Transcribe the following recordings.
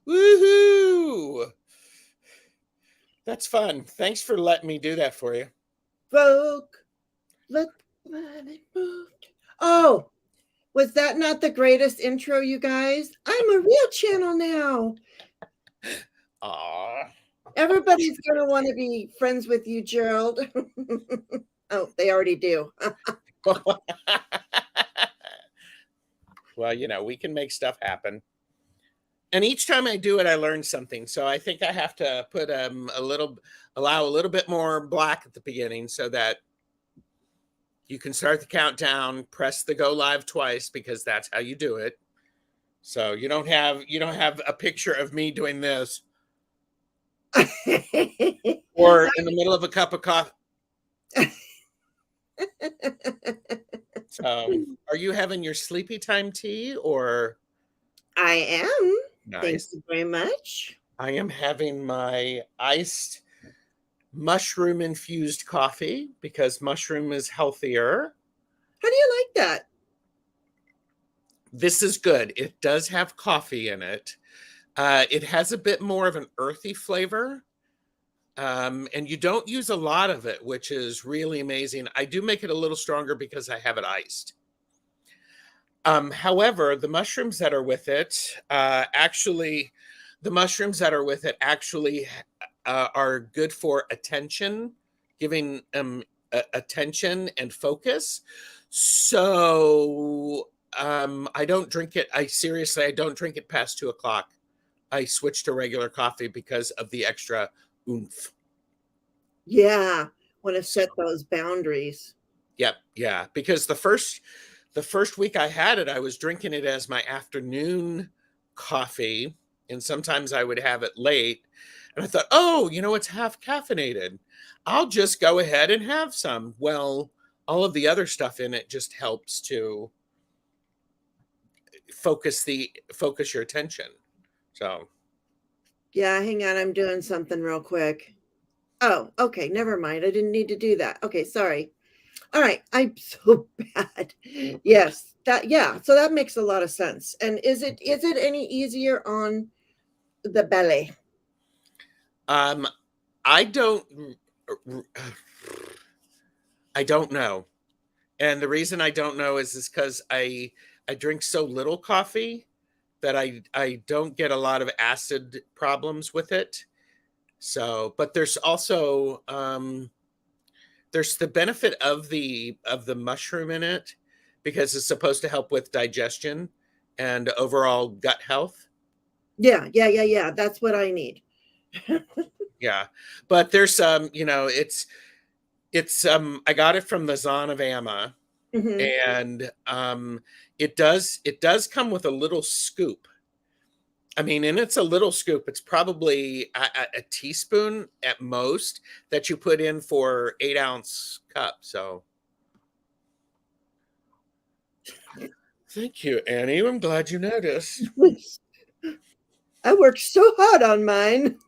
Woohoo! That's fun. Thanks for letting me do that for you. Folk, look when it moved. Oh, was that not the greatest intro, you guys? I'm a real channel now. Aww. Everybody's going to want to be friends with you, Gerald. Oh, they already do. Well, you know, we can make stuff happen. And each time I do it, I learn something. So I think I have to put allow a little bit more black at the beginning so that you can start the countdown, press the go live twice because that's how you do it. So you don't have a picture of me doing this or in the middle of a cup of coffee. So are you having your sleepy time tea or? I am. Nice. Thank you very much. I am having my iced mushroom infused coffee because mushroom is healthier. How do you like that? This is good. It does have coffee in it. It has a bit more of an earthy flavor. And you don't use a lot of it, which is really amazing. I do make it a little stronger because I have it iced. However, the mushrooms that are with it actually are good for attention, giving attention and focus. So I don't drink it. I don't drink it past 2:00. I switch to regular coffee because of the extra oomph. Yeah, want to set those boundaries. Yep, yeah. Because the first week I had it, I was drinking it as my afternoon coffee, and sometimes I would have it late. And I thought, oh, you know, it's half caffeinated. I'll just go ahead and have some. Well, all of the other stuff in it just helps to focus your attention. So yeah, hang on, I'm doing something real quick. Oh, okay, never mind. I didn't need to do that. Okay, sorry. All right, I'm so bad. Yes, so that makes a lot of sense. And is it any easier on the belly? I don't know. And the reason I don't know is because I drink so little coffee that I don't get a lot of acid problems with it. So, but there's also there's the benefit of the mushroom in it because it's supposed to help with digestion and overall gut health. Yeah. That's what I need. Yeah, but there's you know, it's I got it from the Zon of Amma, and it does come with a little scoop. I mean, and it's a little scoop. It's probably a teaspoon at most that you put in for 8-ounce cup. So thank you, Annie. I'm glad you noticed. I worked so hard on mine.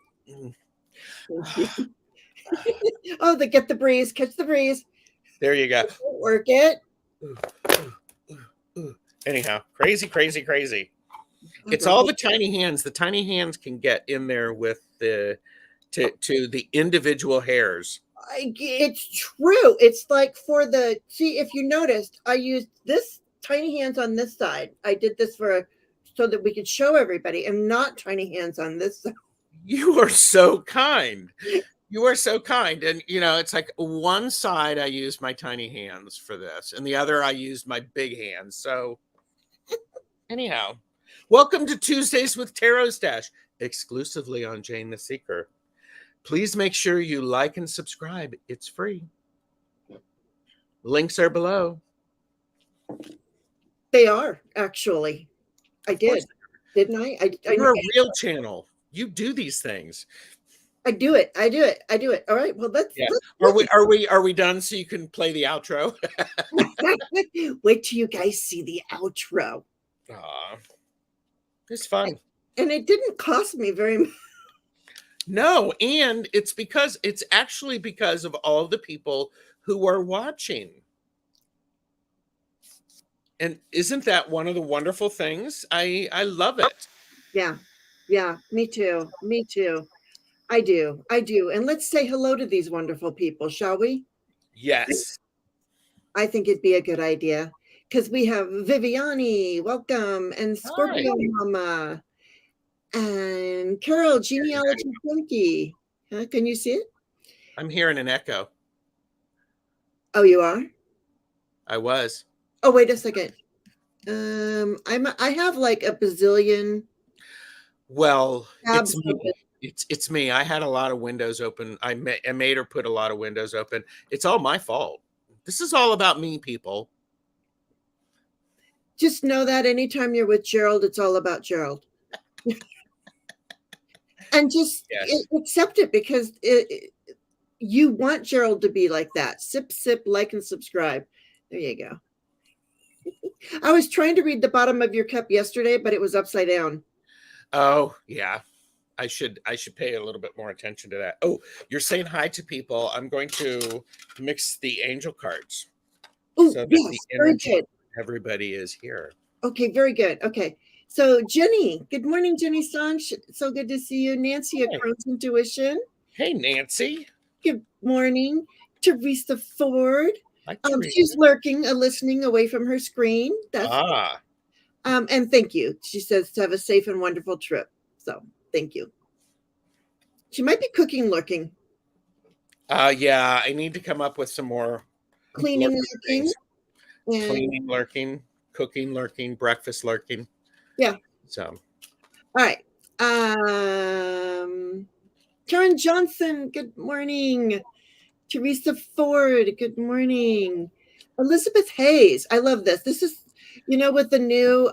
Oh, get the breeze. Catch the breeze. There you go. Work it. Anyhow, crazy. It's all the tiny hands. The tiny hands can get in there with to the individual hairs. It's true. It's like see, if you noticed, I used this tiny hands on this side. I did this so that we could show everybody, and not tiny hands on this side. You are so kind. You are so kind. And, you know, it's like one side I use my tiny hands for this, and the other I use my big hands. So anyhow, welcome to Tuesdays with TarotStache, exclusively on Jane the Seeker. Please make sure you like and subscribe. It's free. Links are below. They are, actually. I Of course. did, didn't I? You're a real channel. You do these things. I do it. I do it. I do it. All right. Well, Yeah. let's Are we done so you can play the outro? wait till you guys see the outro. Aw, it's fun. And it didn't cost me very much. No, and it's actually because of all the people who are watching. And isn't that one of the wonderful things? I love it. Yeah. Yeah. Me too. Me too. I do. I do. And let's say hello to these wonderful people, shall we? Yes. I think it'd be a good idea because we have Viviani, welcome, and Scorpio Hi. Mama, and Carol, Genealogy Funky. Huh? Can you see it? I'm hearing an echo. Oh, you are? I was. Oh, wait a second. I have like a bazillion. Well, tabs it's me. open. It's me. I had a lot of windows open. I made her put a lot of windows open. It's all my fault. This is all about me, people. Just know that anytime you're with Gerald, it's all about Gerald. And just accept it because you want Gerald to be like that. Sip, sip, like, and subscribe. There you go. I was trying to read the bottom of your cup yesterday, but it was upside down. Oh, yeah. I should pay a little bit more attention to that. Oh, you're saying hi to people. I'm going to mix the angel cards. Oh, so yes, very good. Everybody is here. Okay, very good. Okay. So Jenny, good morning, Jenny Sanch. So good to see you. Nancy at Crown's Intuition. Hey, Nancy. Good morning. Teresa Ford. She's lurking, listening away from her screen. And thank you. She says to have a safe and wonderful trip. So thank you. She might be cooking lurking. Yeah, I need to come up with some more cleaning lurking. Cleaning lurking, cooking lurking, breakfast lurking. Yeah. So. All right. Karen Johnson, good morning. Teresa Ford, good morning. Elizabeth Hayes, I love this. This is, with the new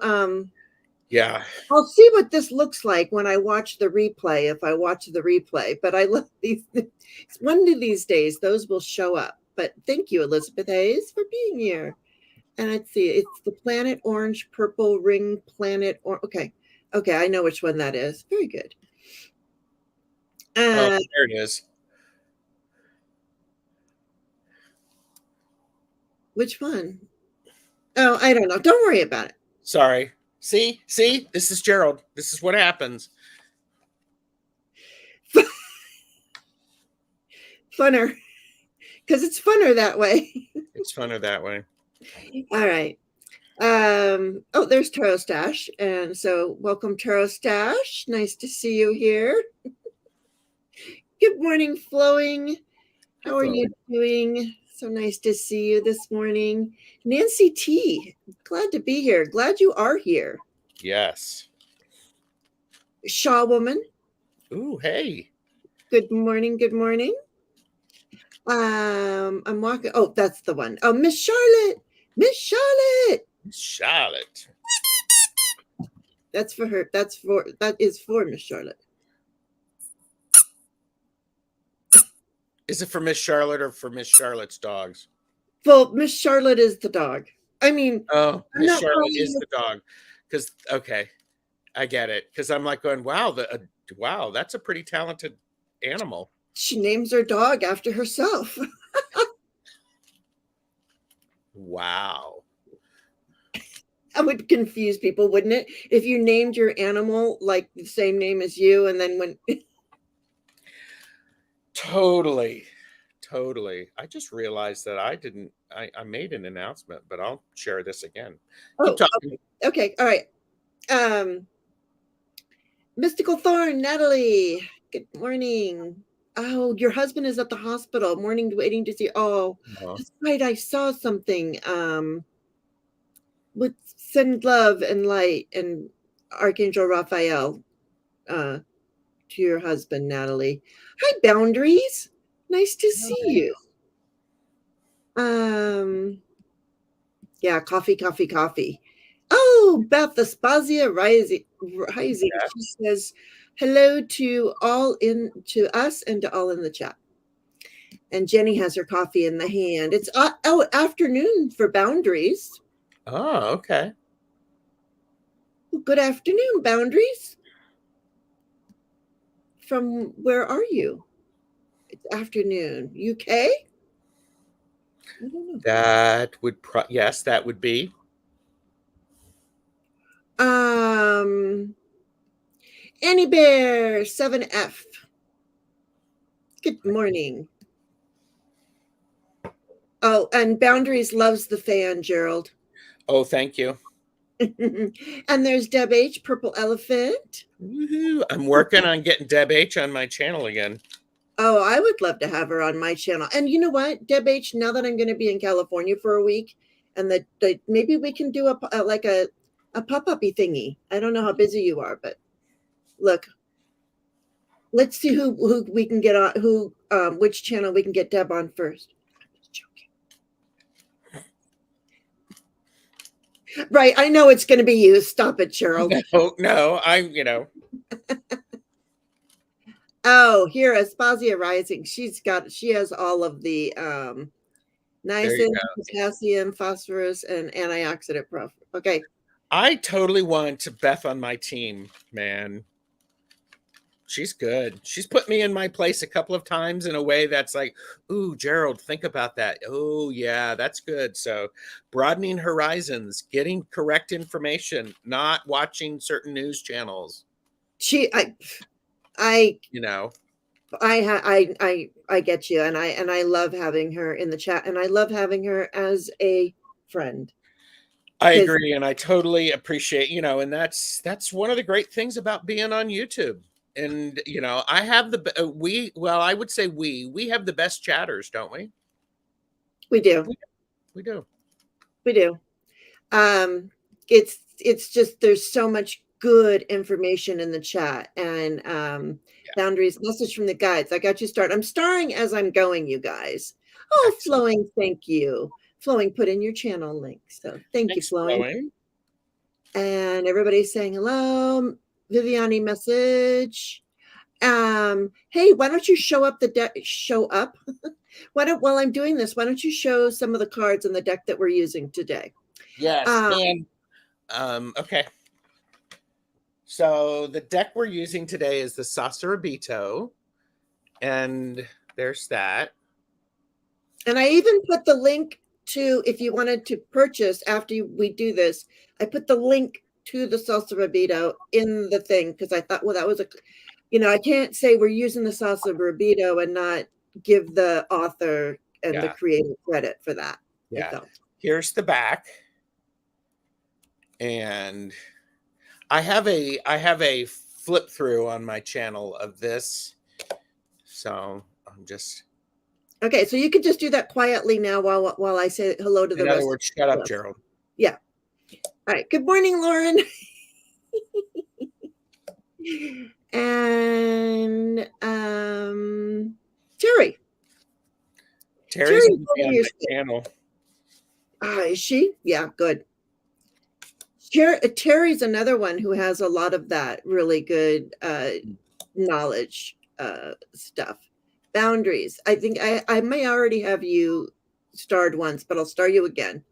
yeah. I'll see what this looks like when I watch the replay, if I watch the replay. But I love these. One of these days, those will show up. But thank you, Elizabeth Hayes, for being here. And let's see, it's the planet orange, purple ring planet. Okay. Okay, I know which one that is. Very good. Oh, there it is. Which one? Oh, I don't know. Don't worry about it. Sorry. See, this is Gerald. This is what happens. Funner. Because it's funner that way. It's funner that way. All right. Oh, there's TarotStache. And so welcome, TarotStache. Nice to see you here. Good morning, Flowing. How are you doing? So nice to see you this morning. Nancy T, glad to be here. Glad you are here. Yes. Shaw Woman. Ooh, hey. Good morning. Good morning. I'm walking. Oh, that's the one. Oh, Miss Charlotte. Miss Charlotte. Charlotte. That's for her. That is for Miss Charlotte. Is it for Miss Charlotte or for Miss Charlotte's dogs? Well, Miss Charlotte is the dog. I mean, oh, Miss Charlotte is the dog. Because okay, I get it. Because I'm like going, wow, wow, that's a pretty talented animal. She names her dog after herself. Wow. That would confuse people, wouldn't it? If you named your animal like the same name as you, and then when. Totally. I just realized that I made an announcement, but I'll share this again. Keep talking. Okay. All right. Mystical Thorn, Natalie. Good morning. Oh, your husband is at the hospital. Morning, waiting to see. Oh, that's right. I saw something. With send love and light and Archangel Raphael to your husband, Natalie. Hi, Boundaries. Nice to see you. Yeah, coffee, coffee, coffee. Oh, Beth, the Stasia rising. Yeah. She says hello to us and to all in the chat. And Jenny has her coffee in the hand. It's afternoon for Boundaries. Oh, okay. Good afternoon, Boundaries. From where are you? It's afternoon. UK? I don't know. That would yes, that would be. Annie Bear 7F. Good morning. Oh, and Boundaries loves the fan, Gerald. Oh, thank you. And there's Deb H, Purple Elephant. Woohoo. I'm working on getting Deb H on my channel again. Oh, I would love to have her on my channel. And you know what, Deb H, now that I'm going to be in California for a week, and maybe we can do a pop-up-y thingy. I don't know how busy you are, but look, let's see who we can get on, which channel we can get Deb on first. I'm just joking. Right, I know it's going to be you. Stop it, Cheryl. No, Oh, here, Aspasia Rising. She has all of the niacin, potassium, phosphorus, and antioxidant profile. Okay. I totally want Beth on my team, man. She's good. She's put me in my place a couple of times in a way that's like, ooh, Gerald, think about that. Oh, yeah, that's good. So broadening horizons, getting correct information, not watching certain news channels. I you know, I get you, and I love having her in the chat, and I love having her as a friend. I agree, and I totally appreciate, and that's one of the great things about being on YouTube. And I have I would say we have the best chatters, don't we? We do. We do. We do. It's just there's so much good information in the chat, and Boundaries message from the guides. I got you started. I'm starring as I'm going, you guys. Oh, excellent. Flowing, thank you. Flowing, put in your channel link. So thanks you, Flowing. And everybody's saying hello. Viviani message. Hey, why don't you show up the deck? Show up. While I'm doing this, why don't you show some of the cards in the deck that we're using today? Yes. Okay. So the deck we're using today is the Sasuraibito, and there's that. And I even put the link to, if you wanted to purchase after we do this, I put the link to the Sasuraibito in the thing because I thought, well, that was I can't say we're using the Sasuraibito and not give the author and the creator credit for that. Yeah. Here's the back. And I have a flip through on my channel of this. So I'm just okay. So you can just do that quietly now while I say hello to the rest. In other words, shut up, Gerald. Yeah. All right. Good morning, Lauren. And Terry's on my channel. Is she? Yeah, good. Terry's another one who has a lot of that really good knowledge stuff. Boundaries. I think I may already have you starred once, but I'll star you again.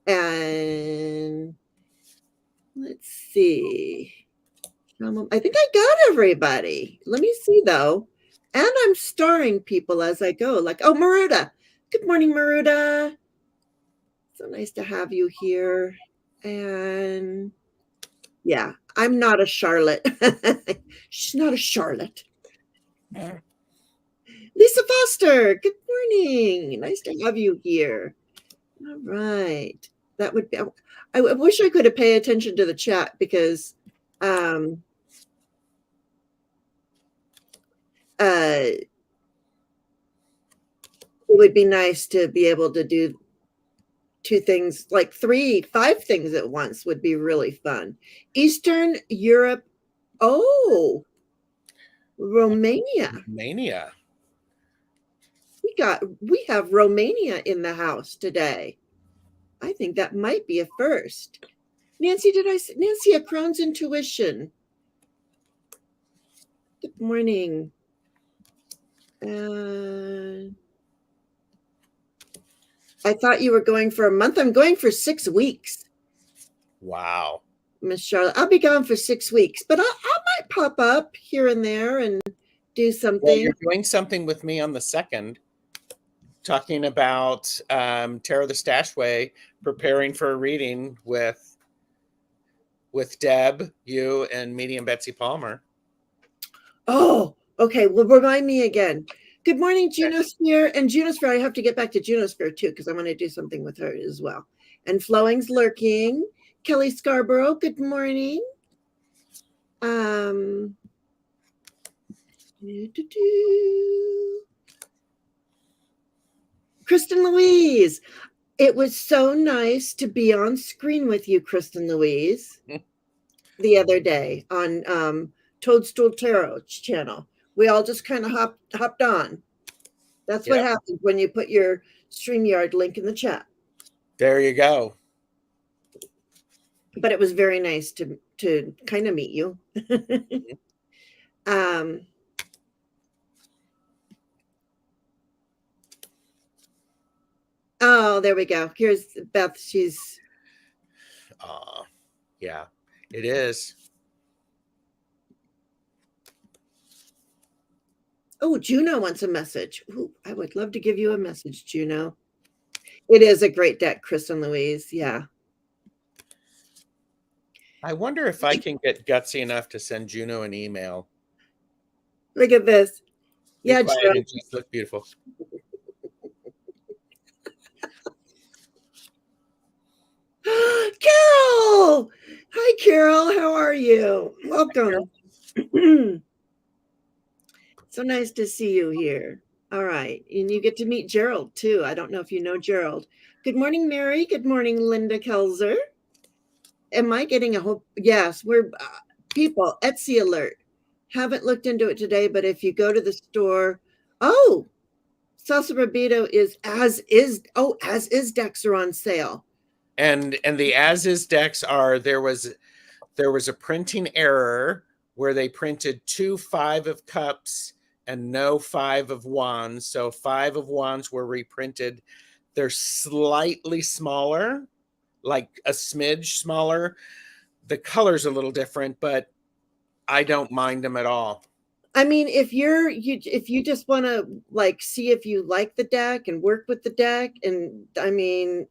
And let's see. I think I got everybody. Let me see though. And I'm starring people as I go. Like, oh, Maruda. Good morning, Maruda. So nice to have you here. And yeah, I'm not a Charlotte. She's not a Charlotte. Lisa Foster, good morning. Nice to have you here. All right. That would be, I wish I could have paid attention to the chat because it would be nice to be able to do 2 things, like 5 things at once would be really fun. Eastern Europe. Oh, Romania. We have Romania in the house today. I think that might be a first. Nancy, Nancy, a Crohn's Intuition. Good morning. I thought you were going for a month. I'm going for 6 weeks. Wow. Miss Charlotte. I'll be gone for 6 weeks, but I might pop up here and there and do something. Well, you're doing something with me on the 2nd, talking about TarotStache Way, preparing for a reading with Deb, you, and Medium Betsy Palmer. Oh, okay. Well, remind me again. Good morning, Junosphere. And Junosphere, I have to get back to Junosphere too, because I want to do something with her as well. And Flowing's lurking. Kelly Scarborough, good morning. Kristen Louise. It was so nice to be on screen with you, Kristen Louise, the other day on Toadstool Tarot channel. We all just kind of hopped on. That's what happens when you put your StreamYard link in the chat. There you go. But it was very nice to kind of meet you. Oh, there we go. Here's Beth. She's yeah, it is. Oh, Juno wants a message. Ooh, I would love to give you a message, Juno. It is a great deck, Kristen Louise. Yeah. I wonder if I can get gutsy enough to send Juno an email. Look at this. Yeah, Juno. It just look beautiful. Carol! Hi, Carol. How are you? Welcome. So nice to see you here. All right. And you get to meet Gerald, too. I don't know if you know Gerald. Good morning, Mary. Good morning, Linda Kelzer. Am I getting a whole... Yes, we're... people, Etsy alert. Haven't looked into it today, but if you go to the store... Oh! Sasuraibito is as is. Oh, as is decks are on sale. And the as is decks are... There was a printing error where they printed 2 5 of Cups and no 5 of Wands. So 5 of Wands were reprinted. They're slightly smaller, like a smidge smaller. The color's a little different, but I don't mind them at all. I mean, if you just want to like see if you like the deck and work with the deck, and I mean,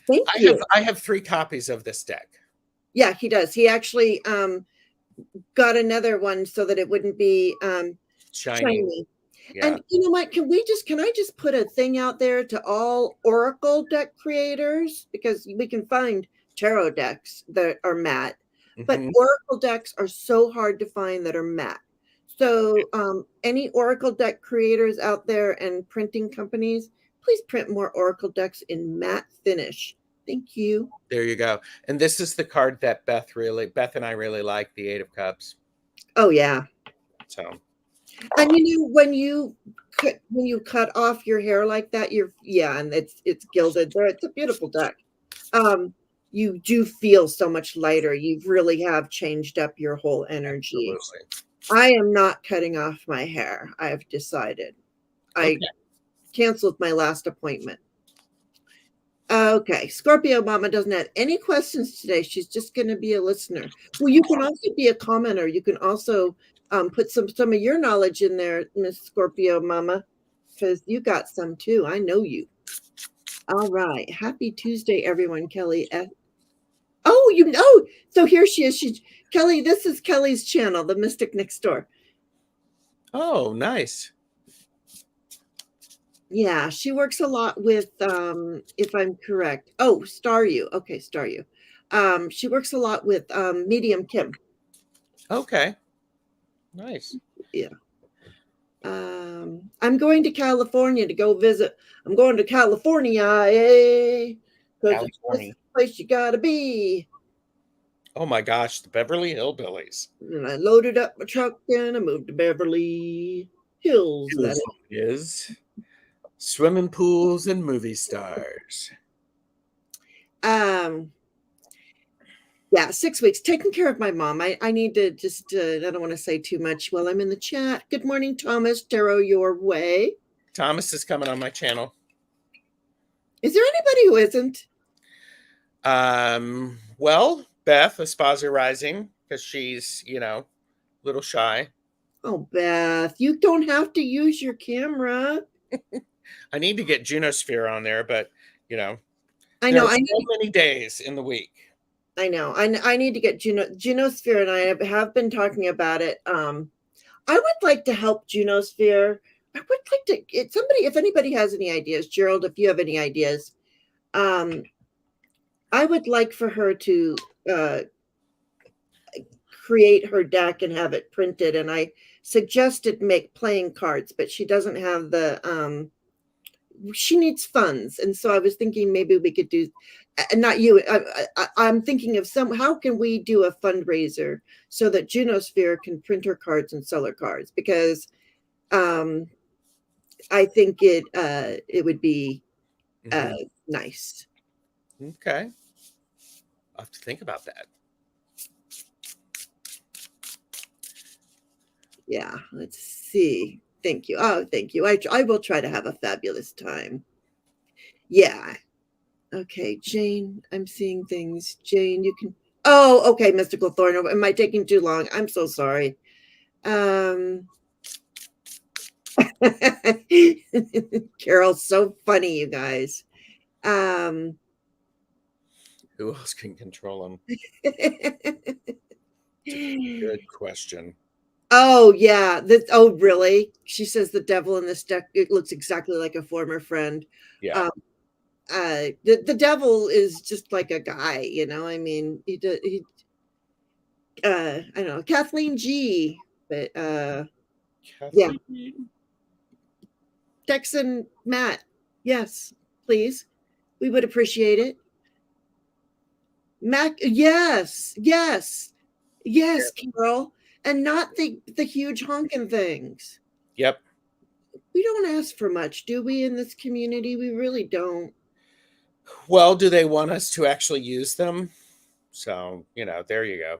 thank you. I have 3 copies of this deck. Yeah, he does. He actually got another one so that it wouldn't be shiny. Yeah. And you know what? Can I just put a thing out there to all Oracle deck creators, because we can find tarot decks that are matte, but Oracle decks are so hard to find that are matte. So any Oracle deck creators out there and printing companies, please print more Oracle decks in matte finish. Thank you. There you go. And this is the card that Beth and I really like, the 8 of Cups. Oh yeah. So, and you know, when you cut off your hair like that, and it's gilded there. It's a beautiful deck. You do feel so much lighter. You really have changed up your whole energy. Absolutely. I am not cutting off my hair. I have decided. I canceled my last appointment. Okay, Scorpio Mama doesn't have any questions today. She's just going to be a listener. Well, you can also be a commenter. You can also put some of your knowledge in there, Miss Scorpio Mama, because you got some too. I know you. All right. Happy Tuesday, everyone. Kelly. Oh, you know. So here she is. Kelly. This is Kelly's channel, The Mystic Next Door. Oh, nice. Yeah, she works a lot with, if I'm correct. Oh, Staryu. Okay, Staryu. She works a lot with Medium Kim. Okay. Nice. Yeah. I'm going to California to go visit. I'm going to California, because it's the place you gotta be. Oh my gosh, the Beverly Hillbillies. And I loaded up my truck and I moved to Beverly Hills. That is swimming pools and movie stars. Um, yeah, 6 weeks taking care of my mom. I need to just, I don't want to say too much while I'm in the chat. Good morning, Thomas. Tarot your way. Thomas is coming on my channel. Is there anybody who isn't? Well, Beth, Esposa Rising, because she's, a little shy. Oh, Beth, you don't have to use your camera. I need to get Junosphere on there, but, I there know. are so many days in the week. I know. I need to get Junosphere, and I have been talking about it. I would like to help Junosphere. I would like to get somebody, if anybody has any ideas, Gerald, if you have any ideas, I would like for her to create her deck and have it printed. And I suggested make playing cards, but she doesn't have the she needs funds. And so I was thinking maybe we could do, not you, I'm thinking of how can we do a fundraiser so that Junosphere can print her cards and sell her cards? Because I think it would be nice. Okay. I'll have to think about that. Yeah, let's see. Thank you. Oh, thank you. I will try to have a fabulous time. Yeah. Okay, Jane, I'm seeing things. Jane, you can. Oh, okay, Mystical Thorn. Am I taking too long? I'm so sorry. Carol's so funny, you guys. Who else can control him? Good question. Oh, yeah. Oh, really? She says the devil in this deck, it looks exactly like a former friend. Yeah. The devil is just like a guy, I mean, I don't know, Kathleen G, but yeah. Texan Matt, yes, please. We would appreciate it. Mac, yes, Carol, and not the huge honking things. Yep. We don't ask for much, do we, in this community? We really don't. Well, do they want us to actually use them? So, there you go.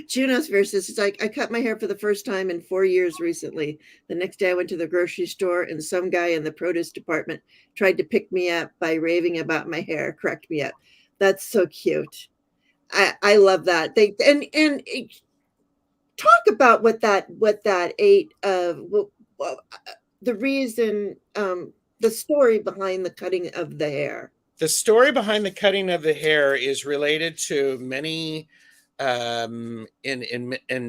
Junos versus, it's like, I cut my hair for the first time in 4 years recently. The next day I went to the grocery store and some guy in the produce department tried to pick me up by raving about my hair, correct me up. That's so cute. I love that. They and talk about what that ate of the reason, the story behind the cutting of the hair. The story behind the cutting of the hair is related to many in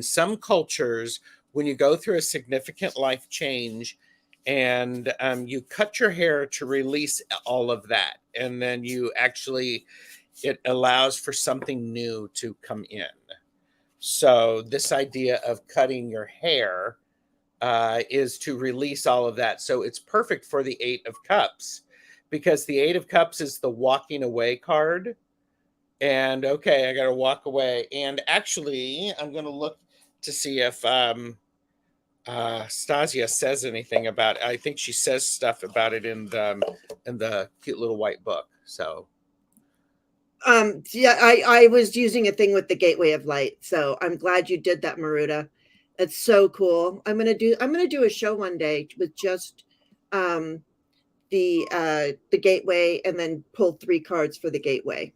some cultures. When you go through a significant life change and you cut your hair to release all of that, and then it allows for something new to come in. So this idea of cutting your hair is to release all of that. So it's perfect for the Eight of Cups, because the Eight of Cups is the walking away card. And okay, I got to walk away. And actually, I'm going to look to see if Stasia says anything about it. I think she says stuff about it in the cute little white book. So Yeah, I was using a thing with the Gateway of Light, so I'm glad you did that, Maruta. It's so cool. I'm gonna do a show one day with just the Gateway, and then pull 3 cards for the Gateway.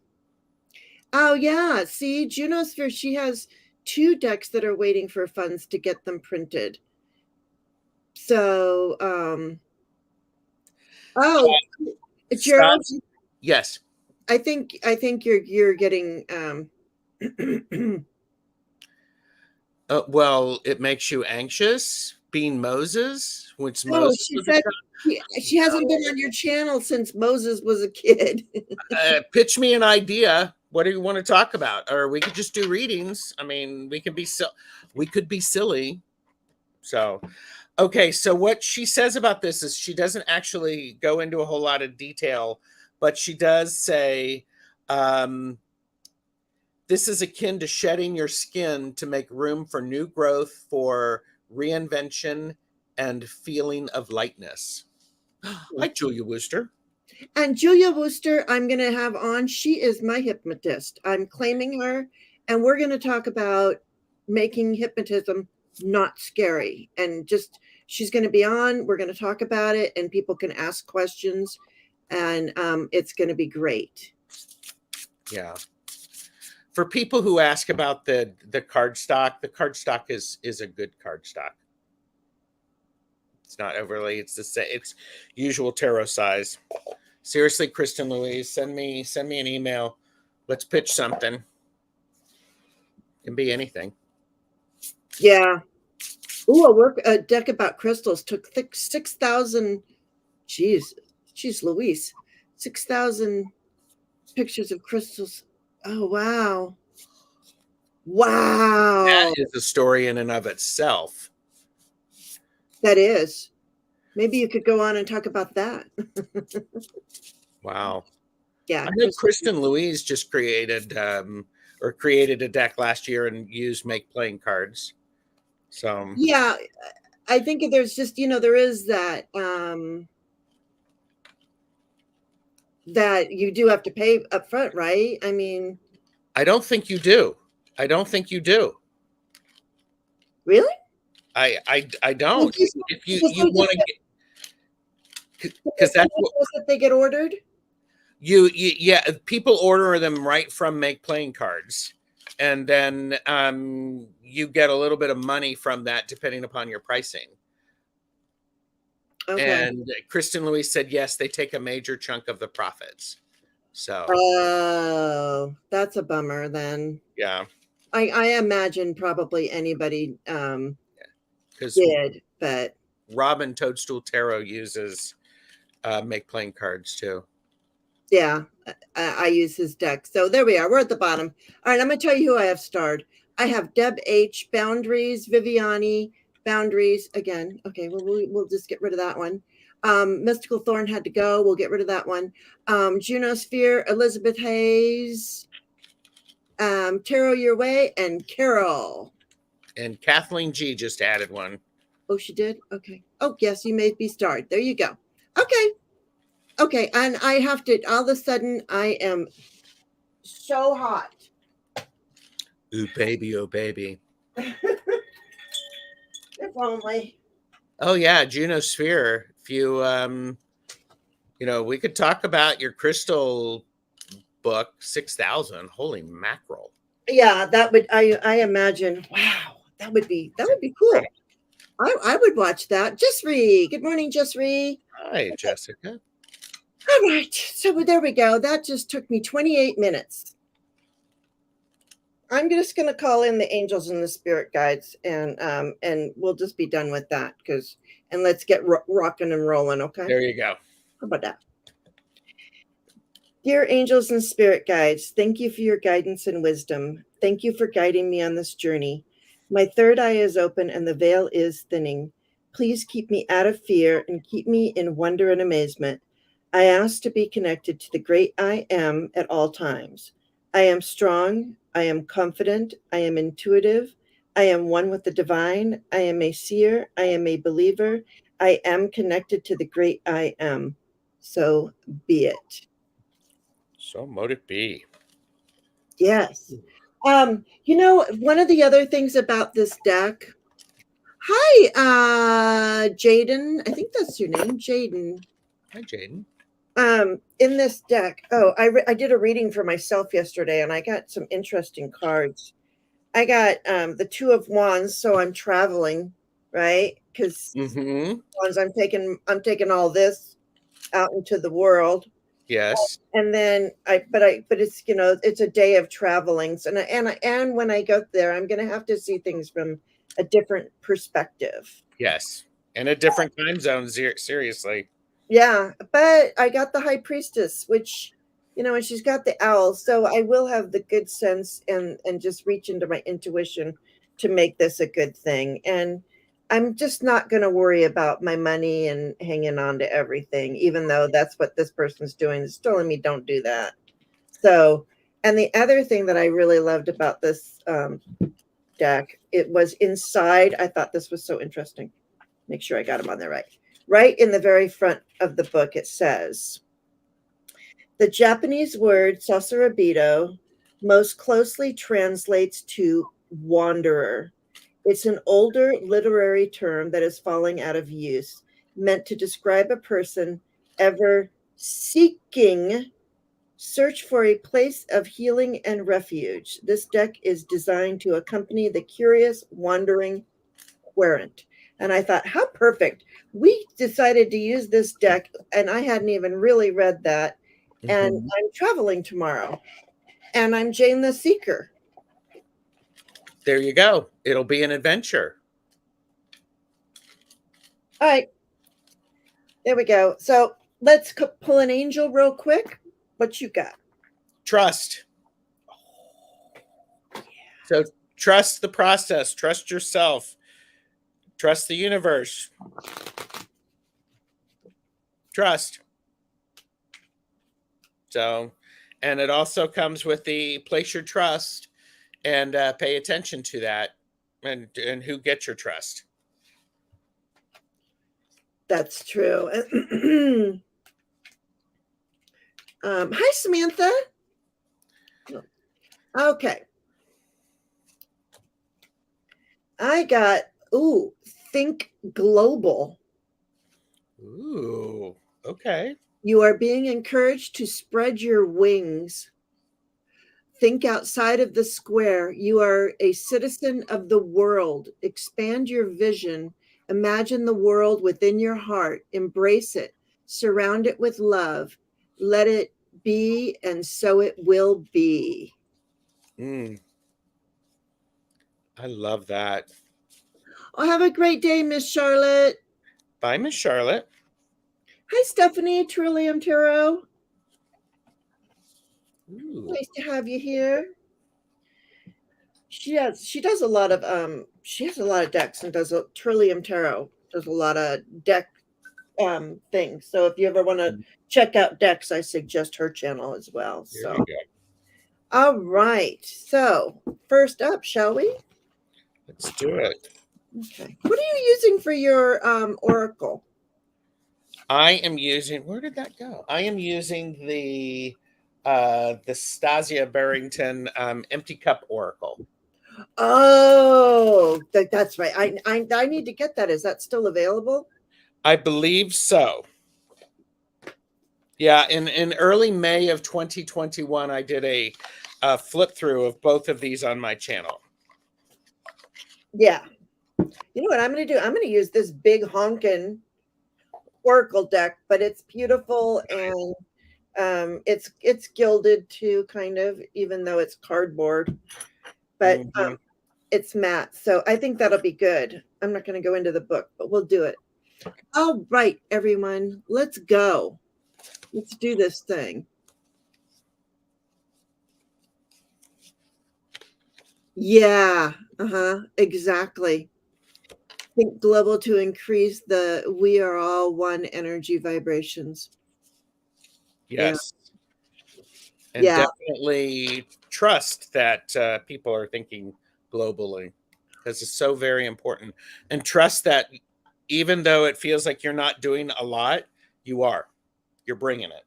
Oh yeah, see, Junosphere, she has 2 decks that are waiting for funds to get them printed. So oh, Gerald, yes. I think you're getting well, it makes you anxious being Moses, which no, Moses she was said she hasn't been on your channel since Moses was a kid. pitch me an idea. What do you want to talk about? Or we could just do readings. I mean, we could be silly. So, okay. So what she says about this is she doesn't actually go into a whole lot of detail, but she does say, this is akin to shedding your skin to make room for new growth, for reinvention and feeling of lightness. Hi, Julia Wooster. And Julia Wooster, I'm going to have on. She is my hypnotist. I'm claiming her, and we're going to talk about making hypnotism not scary. And just, she's going to be on. We're going to talk about it, and people can ask questions, and it's going to be great. Yeah. For people who ask about the cardstock, the cardstock is a good cardstock. It's not overly. It's usual tarot size. Seriously, Kristen Louise, send me an email. Let's pitch something. It can be anything. Yeah. Ooh, a deck about crystals took 6,000. Jeez, Louise, 6,000 pictures of crystals. Oh, wow. Wow. That is a story in and of itself. That is. Maybe you could go on and talk about that. Wow. Yeah. I know Kristen Louise just created a deck last year and used make playing cards. So yeah, I think there's just, there is that that you do have to pay up front, right? I mean, I don't think you do. Really? I don't. If you want to get, because that's what that they get ordered. Yeah, people order them right from make playing cards, and then you get a little bit of money from that depending upon your pricing. Okay. And Kristen Louise said yes, they take a major chunk of the profits. So oh, that's a bummer then. Yeah. I imagine probably anybody did, but Robin Toadstool Tarot uses make playing cards too. Yeah, I use his deck. So there we are. We're at the bottom. All right, I'm going to tell you who I have starred. I have Deb H, Boundaries, Viviani, Boundaries again. Okay, well, we'll just get rid of that one. Mystical Thorn had to go. We'll get rid of that one. Juno Sphere, Elizabeth Hayes, Tarot Your Way, and Carol. And Kathleen G just added one. Oh, she did? Okay. Oh, yes, you may be starred. There you go. Okay. Okay, and I have to, all of a sudden, I am so hot. Ooh, baby, oh, baby. If only. Oh, yeah, Juno Sphere. If you, we could talk about your crystal book, 6,000. Holy mackerel. Yeah, that would, I imagine, wow, that would be cool. I would watch that. Jessree. Good morning, Jessree. Hi, Jessica. All right, so there we go. That just took me 28 minutes. I'm just going to call in the angels and the spirit guides, and we'll just be done with that and let's get rocking and rolling. Okay. There you go. How about that? Dear angels and spirit guides, thank you for your guidance and wisdom. Thank you for guiding me on this journey. My third eye is open and the veil is thinning. Please keep me out of fear and keep me in wonder and amazement. I ask to be connected to the great I am at all times. I am strong. I am confident. I am intuitive. I am one with the divine. I am a seer. I am a believer. I am connected to the great I am. So be it. So mote it be. Yes. One of the other things about this deck. Hi, Jaden. I think that's your name, Jaden. Hi, Jaden. In this deck, I did a reading for myself yesterday, and I got some interesting cards. I got the Two of Wands, so I'm traveling, right? Because Wands, I'm taking all this out into the world. Yes. And then but it's it's a day of travelings, and when I go there, I'm going to have to see things from a different perspective. Yes, and a different time zone. Seriously. Yeah, but I got the High Priestess, which, and she's got the owl, so I will have the good sense and just reach into my intuition to make this a good thing. And I'm just not going to worry about my money and hanging on to everything, even though that's what this person's doing. It's telling me don't do that. So, and the other thing that I really loved about this deck, it was inside. I thought this was so interesting. Make sure I got them on there right. Right in the very front of the book, it says, the Japanese word Sasuraibito most closely translates to wanderer. It's an older literary term that is falling out of use, meant to describe a person ever seeking search for a place of healing and refuge. This deck is designed to accompany the curious, wandering querent. And I thought, how perfect. We decided to use this deck, and I hadn't even really read that. And I'm traveling tomorrow, and I'm Jane the Seeker. There you go. It'll be an adventure. All right. There we go. So let's pull an angel real quick. What you got? Trust. So trust the process. Trust yourself. Trust the universe. Trust. So, and it also comes with the place your trust and pay attention to that and who gets your trust. That's true. Hi, Samantha. Okay. I got, think global. Ooh, okay. You are being encouraged to spread your wings. Think outside of the square. You are a citizen of the world. Expand your vision. Imagine the world within your heart. Embrace it. Surround it with love. Let it be, and so it will be. I love that. Oh, have a great day, Miss Charlotte. Bye, Miss Charlotte. Hi, Stephanie, Trillium Tarot. Ooh. Nice to have you here. She does a lot of she has a lot of decks and does a Trillium Tarot. Does a lot of deck things. So if you ever want to check out decks, I suggest her channel as well. There So you go. all right. So first up, shall we? Let's do it. Okay. What are you using for your oracle? I am using, where did that go? I am using the Stasia Burrington Empty Cup Oracle. Oh, that's right. I need to get that. Is that still available? I believe so. Yeah, in early May of 2021, I did a flip through of both of these on my channel. Yeah. You know what I'm going to do? I'm going to use this big honkin' oracle deck, but it's beautiful and it's gilded too, kind of, even though it's cardboard, but it's matte. So I think that'll be good. I'm not going to go into the book, but we'll do it. All right, everyone, let's go. Let's do this thing. Yeah, exactly. Think global to increase the we are all one energy vibrations. Yes. And Yeah. definitely trust that people are thinking globally, because it's so very important. And trust that even though it feels like you're not doing a lot, you are. You're bringing it.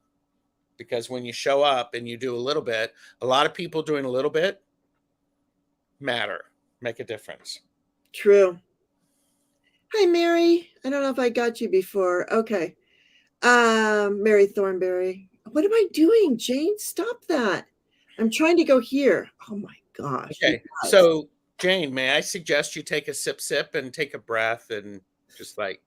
Because when you show up and you do a little bit, a lot of people doing a little bit matter, make a difference. True. Hi, Mary. I don't know if I got you before. Okay. Mary Thornberry. What am I doing, Jane? Stop that. I'm trying to go here. Oh my gosh. Okay. So, Jane, may I suggest you take a sip and take a breath and just like.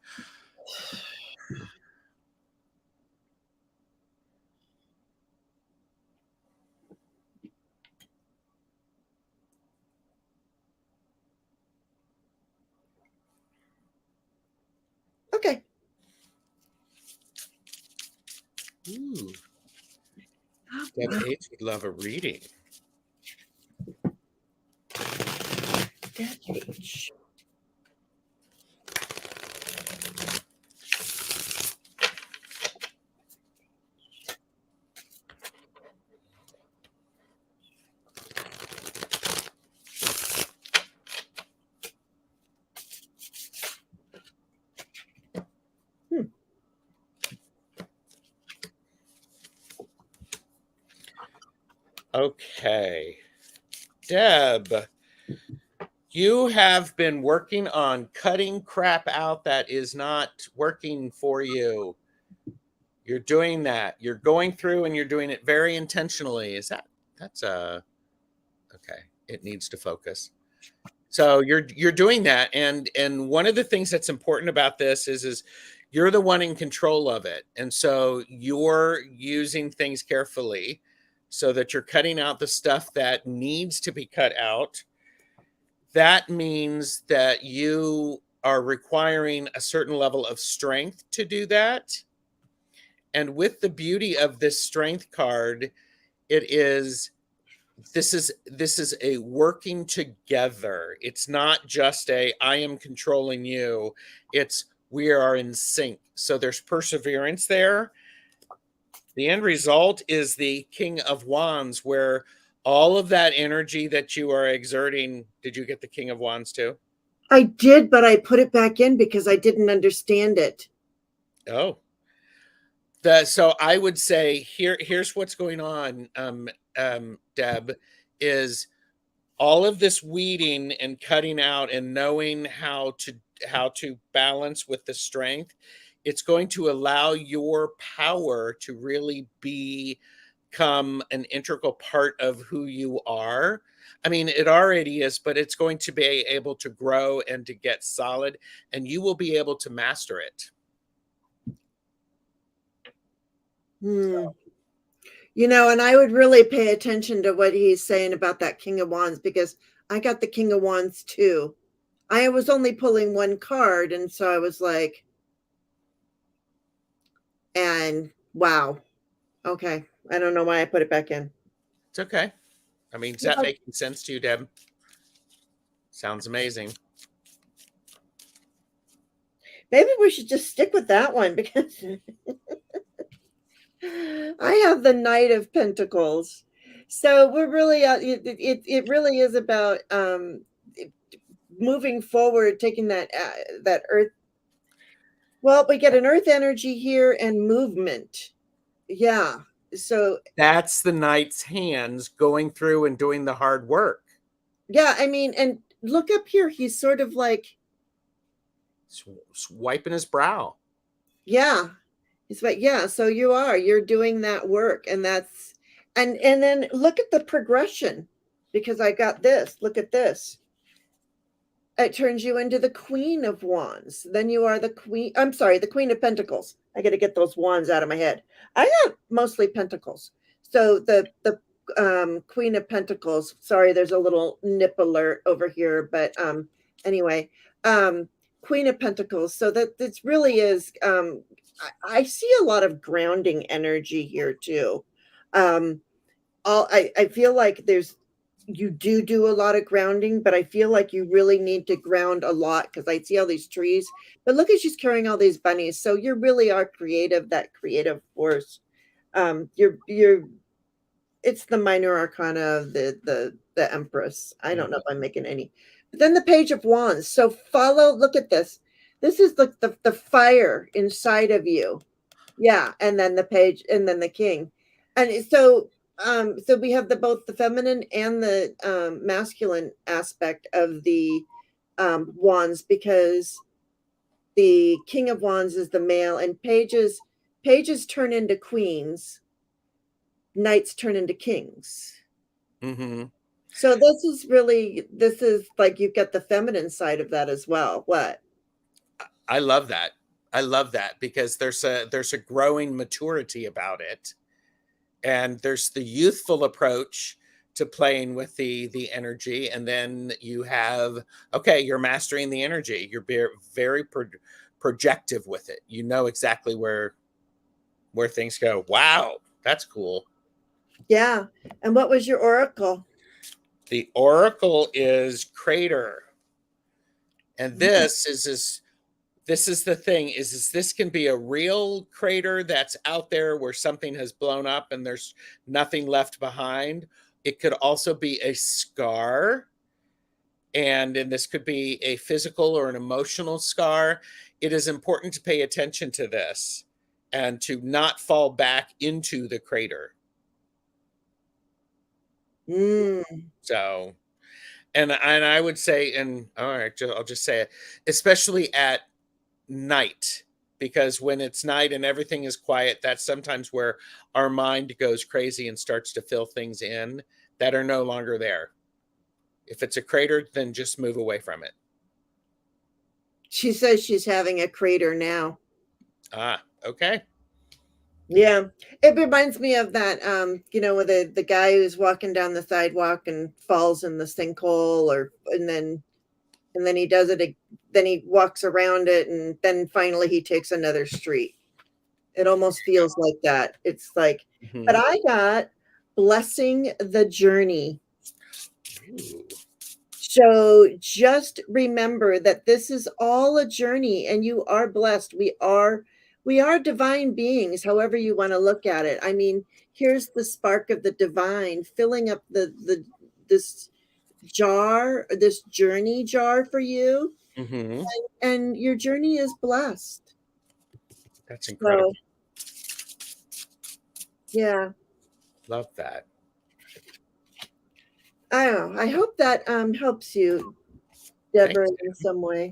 Okay. Ooh. Death H would love a reading. Death H. Okay. Deb, you have been working on cutting crap out that is not working for you. You're doing that. You're going through and you're doing it very intentionally. That's okay. It needs to focus. So you're doing that, and one of the things that's important about this is you're the one in control of it, and so you're using things carefully so that you're cutting out the stuff that needs to be cut out. That means that you are requiring a certain level of strength to do that. And with the beauty of this strength card, it is this is a working together. It's not just a I am controlling you. It's we are in sync. So there's perseverance there. The end result is the King of Wands, where all of that energy that you are exerting. Did you get the King of Wands too? I did, but I put it back in because I didn't understand it. Oh. So I would say here's what's going on, Deb, is all of this weeding and cutting out and knowing how to balance with the strength. It's going to allow your power to really become an integral part of who you are. I mean, it already is, but it's going to be able to grow and to get solid, and you will be able to master it. You know, and I would really pay attention to what he's saying about that King of Wands, because I got the King of Wands too. I was only pulling one card, and so I was like, and wow. Okay. I don't know why I put it back in. It's okay. I mean, is that making sense to you, Deb? Sounds amazing. Maybe we should just stick with that one, because I have the Knight of Pentacles. So we're really it really is about moving forward, taking that earth. Well, we get an earth energy here and movement. Yeah. So that's the Knight's hands going through and doing the hard work. Yeah, I mean, and look up here. He's sort of like wiping his brow. Yeah. He's like, yeah, so you're doing that work, and that's and then look at the progression, because I got this. Look at this. It turns you into the Queen of Wands. Then you are the Queen. I'm sorry, the Queen of Pentacles. I got to get those wands out of my head. I have mostly Pentacles. So the Queen of Pentacles. Sorry, there's a little nip alert over here, but anyway, Queen of Pentacles. So that this really is. I see a lot of grounding energy here too. I feel like you do a lot of grounding, but I feel like you really need to ground a lot, because I see all these trees. But look at, she's carrying all these bunnies. So you really are creative, that creative force. It's the minor arcana of the Empress. I don't know if I'm making any. But then the Page of Wands. So look at this. This is the fire inside of you. Yeah, and then the page, and then the king. And so we have both the feminine and the masculine aspect of the wands, because the King of Wands is the male, and pages turn into queens, knights turn into kings. Mm-hmm. So this is like, you've got the feminine side of that as well. What? I love that. I love that, because there's a growing maturity about it, and there's the youthful approach to playing with the energy, and then you have, okay, you're mastering the energy. You're very projective with it. You know exactly where things go. Wow, that's cool. Yeah. And what was your oracle? The oracle is crater, and this is the thing, is this can be a real crater that's out there where something has blown up and there's nothing left behind. It could also be a scar, and this could be a physical or an emotional scar. It is important to pay attention to this and to not fall back into the crater. So, and I would say, and all right, I'll just say it, especially at night, because when it's night and everything is quiet, that's sometimes where our mind goes crazy and starts to fill things in that are no longer there. If it's a crater, then just move away from it. She says she's having a crater now. Ah, okay. Yeah, it reminds me of that, with the guy who's walking down the sidewalk and falls in the sinkhole, and then he does it. Then he walks around it, and then finally he takes another street. It almost feels like that. It's like, but Mhm. I got blessing the journey. Ooh. So just remember that this is all a journey, and you are blessed. We are divine beings, however you want to look at it. I mean, here's the spark of the divine filling up this jar, this journey jar for you, Mhm. and your journey is blessed. That's So, incredible. yeah, Love that. I don't know. I hope that helps you, Deborah, Thanks. in some way.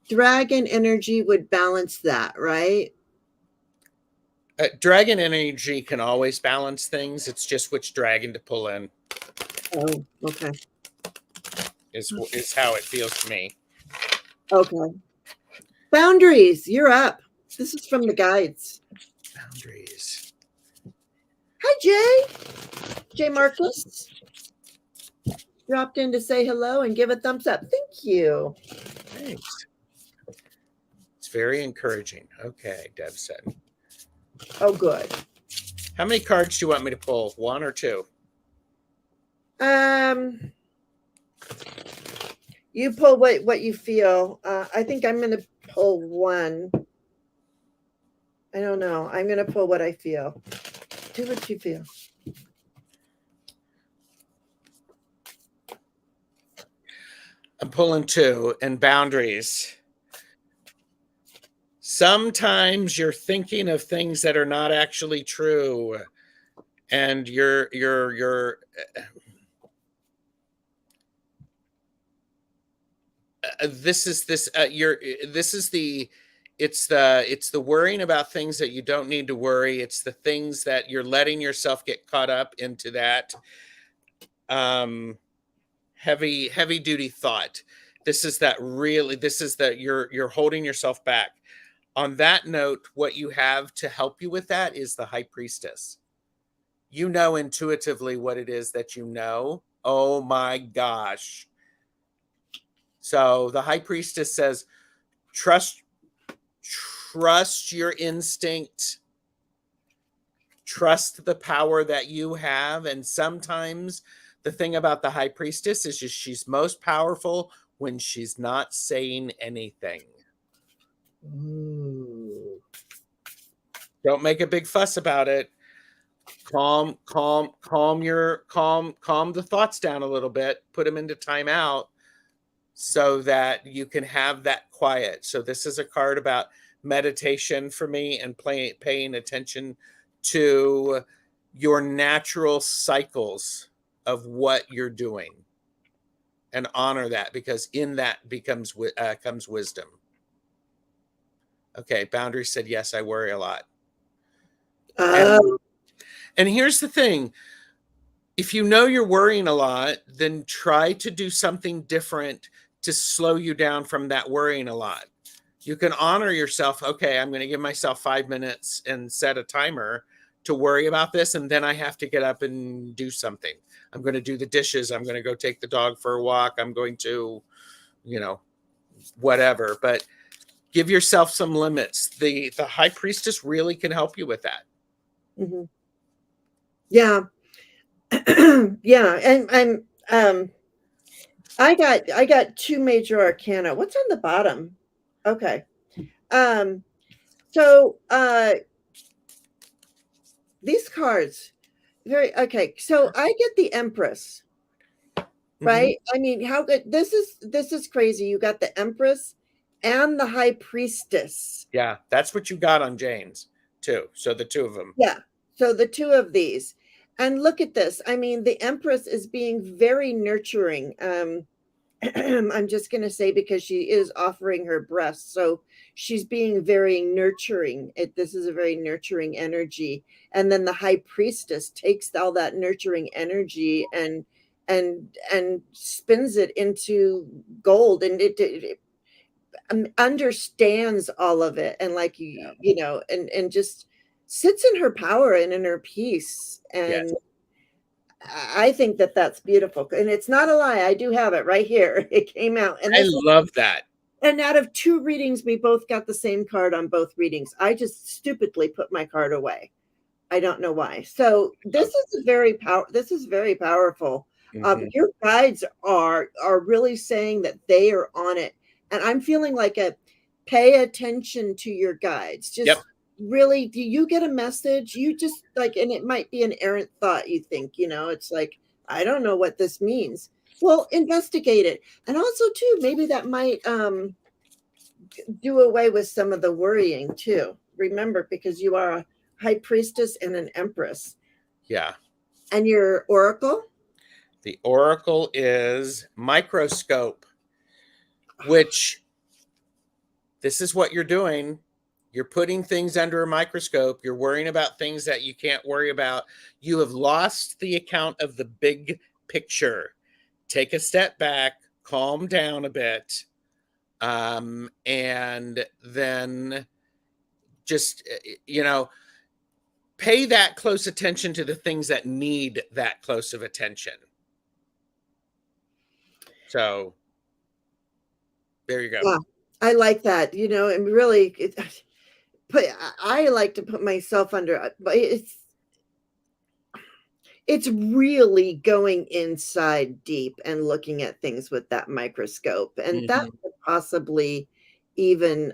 Dragon energy would balance that, right? Dragon energy can always balance things. It's just which dragon to pull in Oh, okay. is how it feels to me. Okay. Boundaries, you're up. This is from the guides. Boundaries. Hi, Jay. Jay Marcus dropped in to say hello and give a thumbs up. Thank you. Thanks. It's very encouraging. Okay, Deb said. Oh, good. How many cards do you want me to pull? One or two? You pull what you feel. I think I'm going to pull one. I don't know. I'm going to pull what I feel. Do what you feel. I'm pulling two, and boundaries. Sometimes you're thinking of things that are not actually true, and you're this is this you're this is the it's the worrying about things that you don't need to worry. It's the things that you're letting yourself get caught up into that um heavy duty thought. This is that you're holding yourself back. On that note, what you have to help you with that is the high priestess. You know intuitively what it is that you know. Oh my gosh. So the high priestess says, trust your instinct, trust the power that you have. And sometimes the thing about the high priestess is just she's most powerful when she's not saying anything. Ooh. Don't make a big fuss about it. Calm the thoughts down a little bit, put them into timeout so that you can have that quiet. So this is a card about meditation for me, and paying attention to your natural cycles of what you're doing, and honor that, because in that comes wisdom. Okay, Boundary said, yes, I worry a lot. And Oh. here's the thing. If you know you're worrying a lot, then try to do something different to slow you down from that worrying a lot. You can honor yourself. Okay, I'm going to give myself 5 minutes and set a timer to worry about this. And then I have to get up and do something. I'm going to do the dishes. I'm going to go take the dog for a walk. I'm going to, whatever. But give yourself some limits. The high priestess really can help you with that. Mm-hmm. Yeah. Yeah. And I got two major arcana. What's on the bottom? Okay. So these cards, very okay. So I get the Empress, Mm-hmm. right? I mean, how good this is crazy. You got the Empress and the High Priestess. Yeah, that's what you got on Jane's too. So the two of them. Yeah. So the two of these. And look at this. I mean, the Empress is being very nurturing. I'm just going to say because she is offering her breast. So she's being very nurturing. This is a very nurturing energy. And then the High Priestess takes all that nurturing energy and spins it into gold. And it understands all of it. And like, you know, and just sits in her power and in her peace. And Yes. I think that that's beautiful. And it's not a lie. I do have it right here. It came out. And I this love that. and out of two readings, we both got the same card on both readings. I just stupidly put my card away. I don't know why. So this is very powerful. Mhm. Your guides are really saying that they are on it. And I'm feeling like a pay attention to your guides. Just Yep. really, do you get a message? You just like, and it might be an errant thought, you think, you know, it's like, I don't know what this means. Well, investigate it. And also too, maybe that might do away with some of the worrying too. Remember, because you are a High Priestess and an Empress. Yeah. And your oracle? The oracle is microscope, which this is what you're doing. You're putting things under a microscope. You're worrying about things that you can't worry about. You have lost the account of the big picture. Take a step back, calm down a bit, and then just, you know, pay that close attention to the things that need that close of attention. So there you go. Yeah, I like that. You know, and really, I like to put myself under, but it's really going inside deep and looking at things with that microscope, and that could possibly even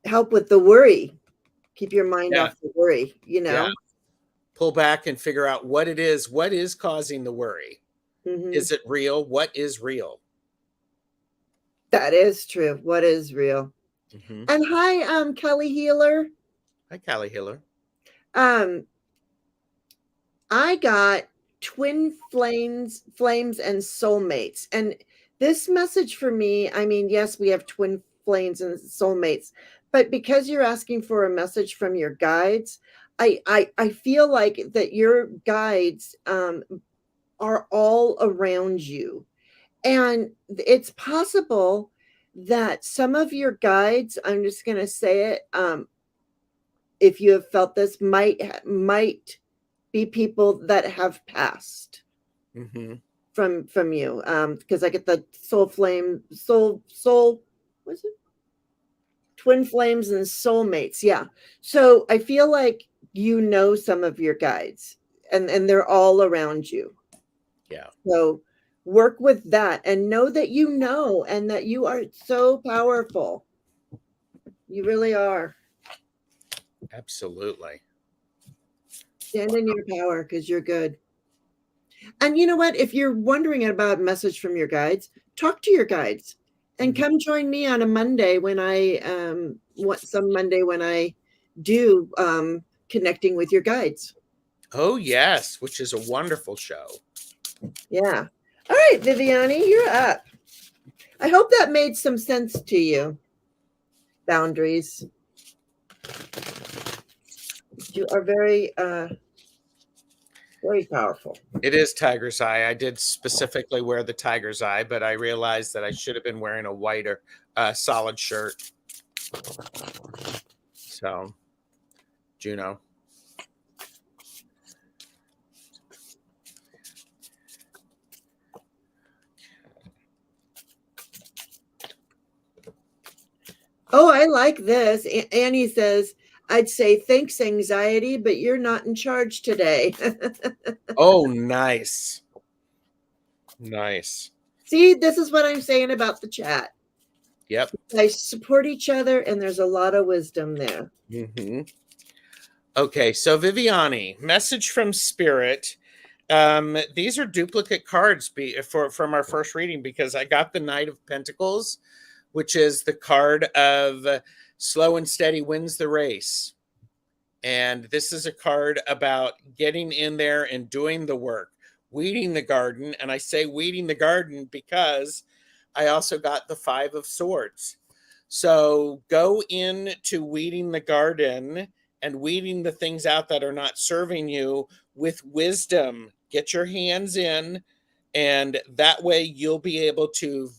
help with the worry. Keep your mind off the worry, you know. Yeah. Pull back and figure out what it is. What is causing the worry? Is it real? What is real? That is true. What is real? And hi, Kelly Healer. Hi, Callie Hiller. I got twin flames and soulmates. And this message for me, I mean, yes, we have twin flames and soulmates, but because you're asking for a message from your guides, I feel like that your guides are all around you. And it's possible that some of your guides, I'm just going to say it, if you have felt this, might be people that have passed from you. Because I get the what's it? Twin flames and soulmates. Yeah. So I feel like you know some of your guides and they're all around you. Yeah. So work with that and know that you know and that you are so powerful. You really are. Absolutely. Stand in your power because you're good. And you know what? If you're wondering about a message from your guides, talk to your guides and come join me on a Monday when I do connecting with your guides. Oh, yes, which is a wonderful show. Yeah. All right, Viviani, you're up. I hope that made some sense to you. Boundaries. You are very very powerful. It is Tiger's Eye. I did specifically wear the Tiger's Eye, but I realized that I should have been wearing a whiter solid shirt. So, Juno. Oh, I like this. Annie says, I'd say thanks, anxiety, but you're not in charge today. Oh, nice. Nice. See, this is what I'm saying about the chat. Yep. They support each other, and there's a lot of wisdom there. Okay, so Viviani, message from Spirit. These are duplicate cards from our first reading because I got the Knight of Pentacles, which is the card of Slow and steady wins the race. And this is a card about getting in there and doing the work, weeding the garden. And I say weeding the garden because I also got the 5 of Swords. So go into weeding the garden and weeding the things out that are not serving you with wisdom. Get your hands in, and that way you'll be able to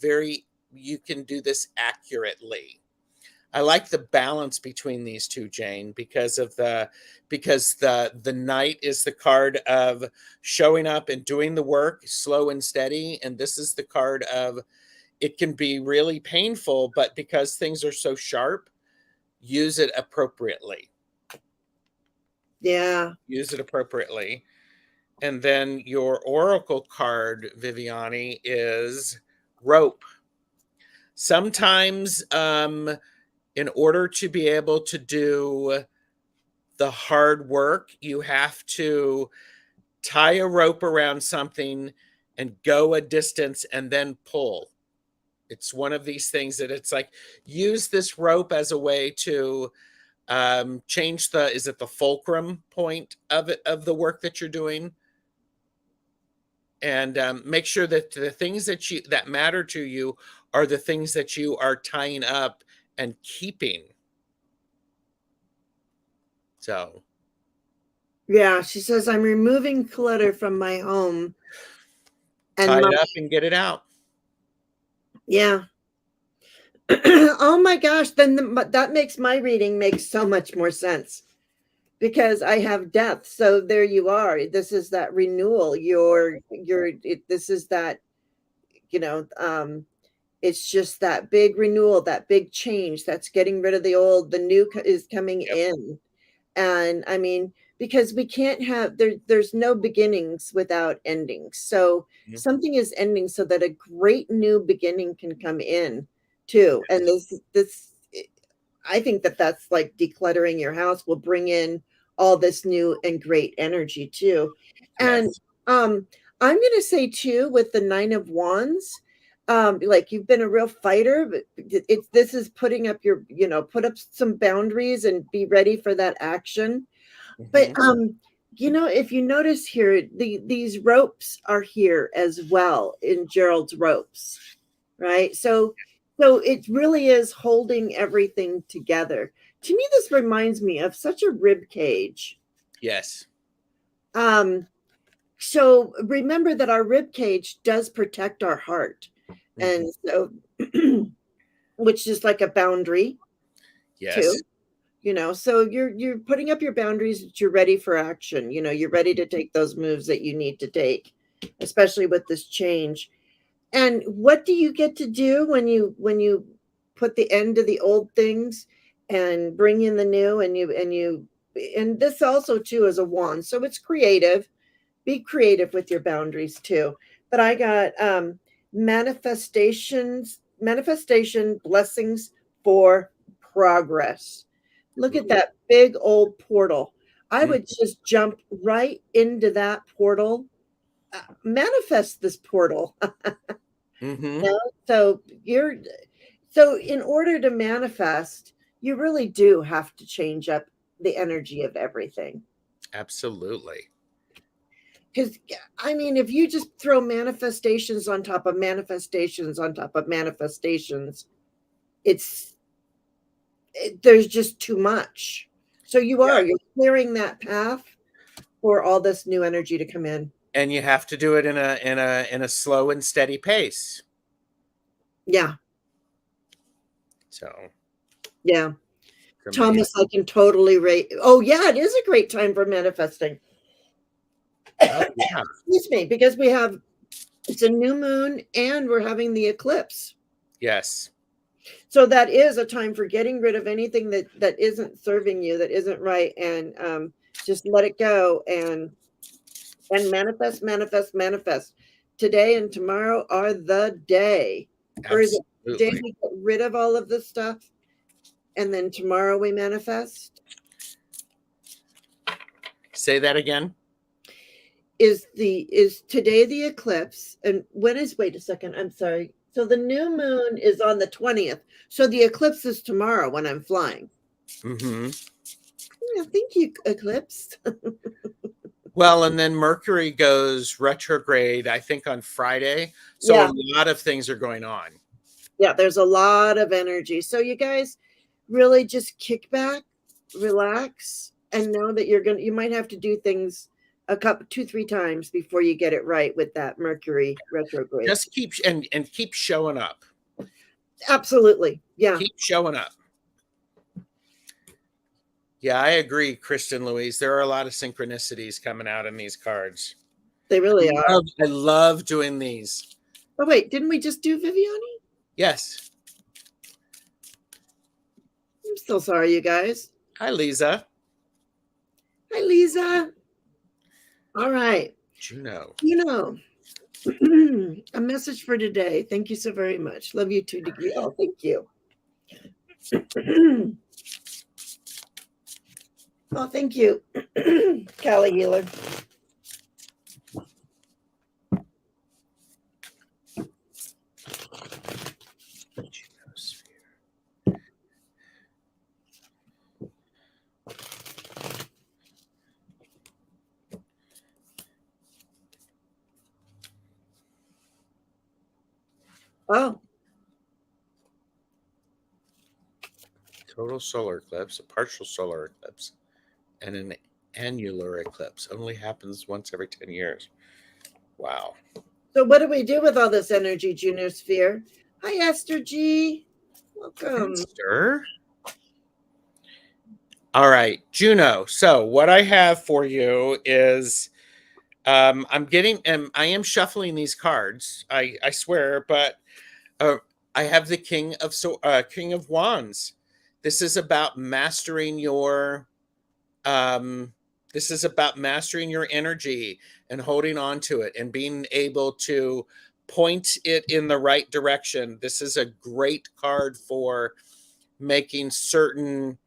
you can do this accurately. I like the balance between these two, Jane, because the knight is the card of showing up and doing the work, slow and steady, and this is the card of it can be really painful, but because things are so sharp, use it appropriately. Yeah. Use it appropriately. And then your oracle card, Viviani, is rope. Sometimes in order to be able to do the hard work, you have to tie a rope around something and go a distance and then pull. It's one of these things that it's like, use this rope as a way to change is it the fulcrum point of the work that you're doing? And make sure that the things that matter to you are the things that you are tying up and keeping. So, yeah, she says, I'm removing clutter from my home. And tie it up and get it out. Yeah. Oh my gosh, then that makes my reading make so much more sense, because I have death. So there you are. This is that renewal. This is that, it's just that big renewal, that big change that's getting rid of the old. The new is coming in. And I mean, because we can't have there's no beginnings without endings. So something is ending so that a great new beginning can come in too. And this I think that's like decluttering your house will bring in all this new and great energy too. And Yes. I'm going to say too, with the 9 of Wands, like you've been a real fighter, but this is putting up put up some boundaries and be ready for that action. But if you notice here, these ropes are here as well in Gerald's ropes, right? So it really is holding everything together. To me, this reminds me of such a rib cage. Yes. So remember that our rib cage does protect our heart. And so, which is like a boundary. Yes. Too. So you're putting up your boundaries that you're ready for action. You're ready to take those moves that you need to take, especially with this change. And what do you get to do when you put the end to the old things and bring in the new, and this also too is a wand. So it's creative. Be creative with your boundaries too. But I got manifestation blessings for progress. Look at that big old portal. I would just jump right into that portal. Manifest this portal. So in order to manifest, you really do have to change up the energy of everything. Absolutely. Because I mean, if you just throw manifestations on top of manifestations on top of manifestations, there's just too much. So you're clearing that path for all this new energy to come in. And you have to do it in a slow and steady pace. Yeah. So. Yeah. Thomas, I can totally rate. Oh yeah, it is a great time for manifesting. Oh, yeah. Excuse me, because it's a new moon and we're having the eclipse. Yes. So that is a time for getting rid of anything that isn't serving you, that isn't right, and just let it go and manifest. Today and tomorrow are the day. Absolutely. Or is it the day we get rid of all of this stuff and then tomorrow we manifest? Say that again. Is today the eclipse? And wait a second, I'm sorry. So the new moon is on the 20th. So the eclipse is tomorrow when I'm flying. Mm-hmm. Yeah, thank you, eclipse. Well, and then Mercury goes retrograde, I think, on Friday. So Yeah. a lot of things are going on. Yeah, there's a lot of energy. So you guys really just kick back, relax, and know that you might have to do things a couple, 2, 3 times before you get it right with that Mercury retrograde. Just keep and keep showing up. Absolutely. Yeah. Keep showing up. Yeah, I agree, Kristen Louise. There are a lot of synchronicities coming out in these cards. They really are. I love doing these. Oh, wait, didn't we just do Viviani? Yes. I'm so sorry, you guys. Hi, Lisa. Hi, Lisa. All right. Juno. A message for today. Thank you so very much. Love you too, Degree. Oh, thank you. Oh, thank you, Callie Healer. Oh, Total solar eclipse, a partial solar eclipse, and an annular eclipse. Only happens once every 10 years. Wow. so what do we do with all this energy, Junior Sphere? Hi, Esther G. Welcome. Esther. All right, Juno. So what I have for you is I am shuffling these cards. I swear, but I have the King of Wands. This is about mastering your energy and holding on to it and being able to point it in the right direction. This is a great card for making certain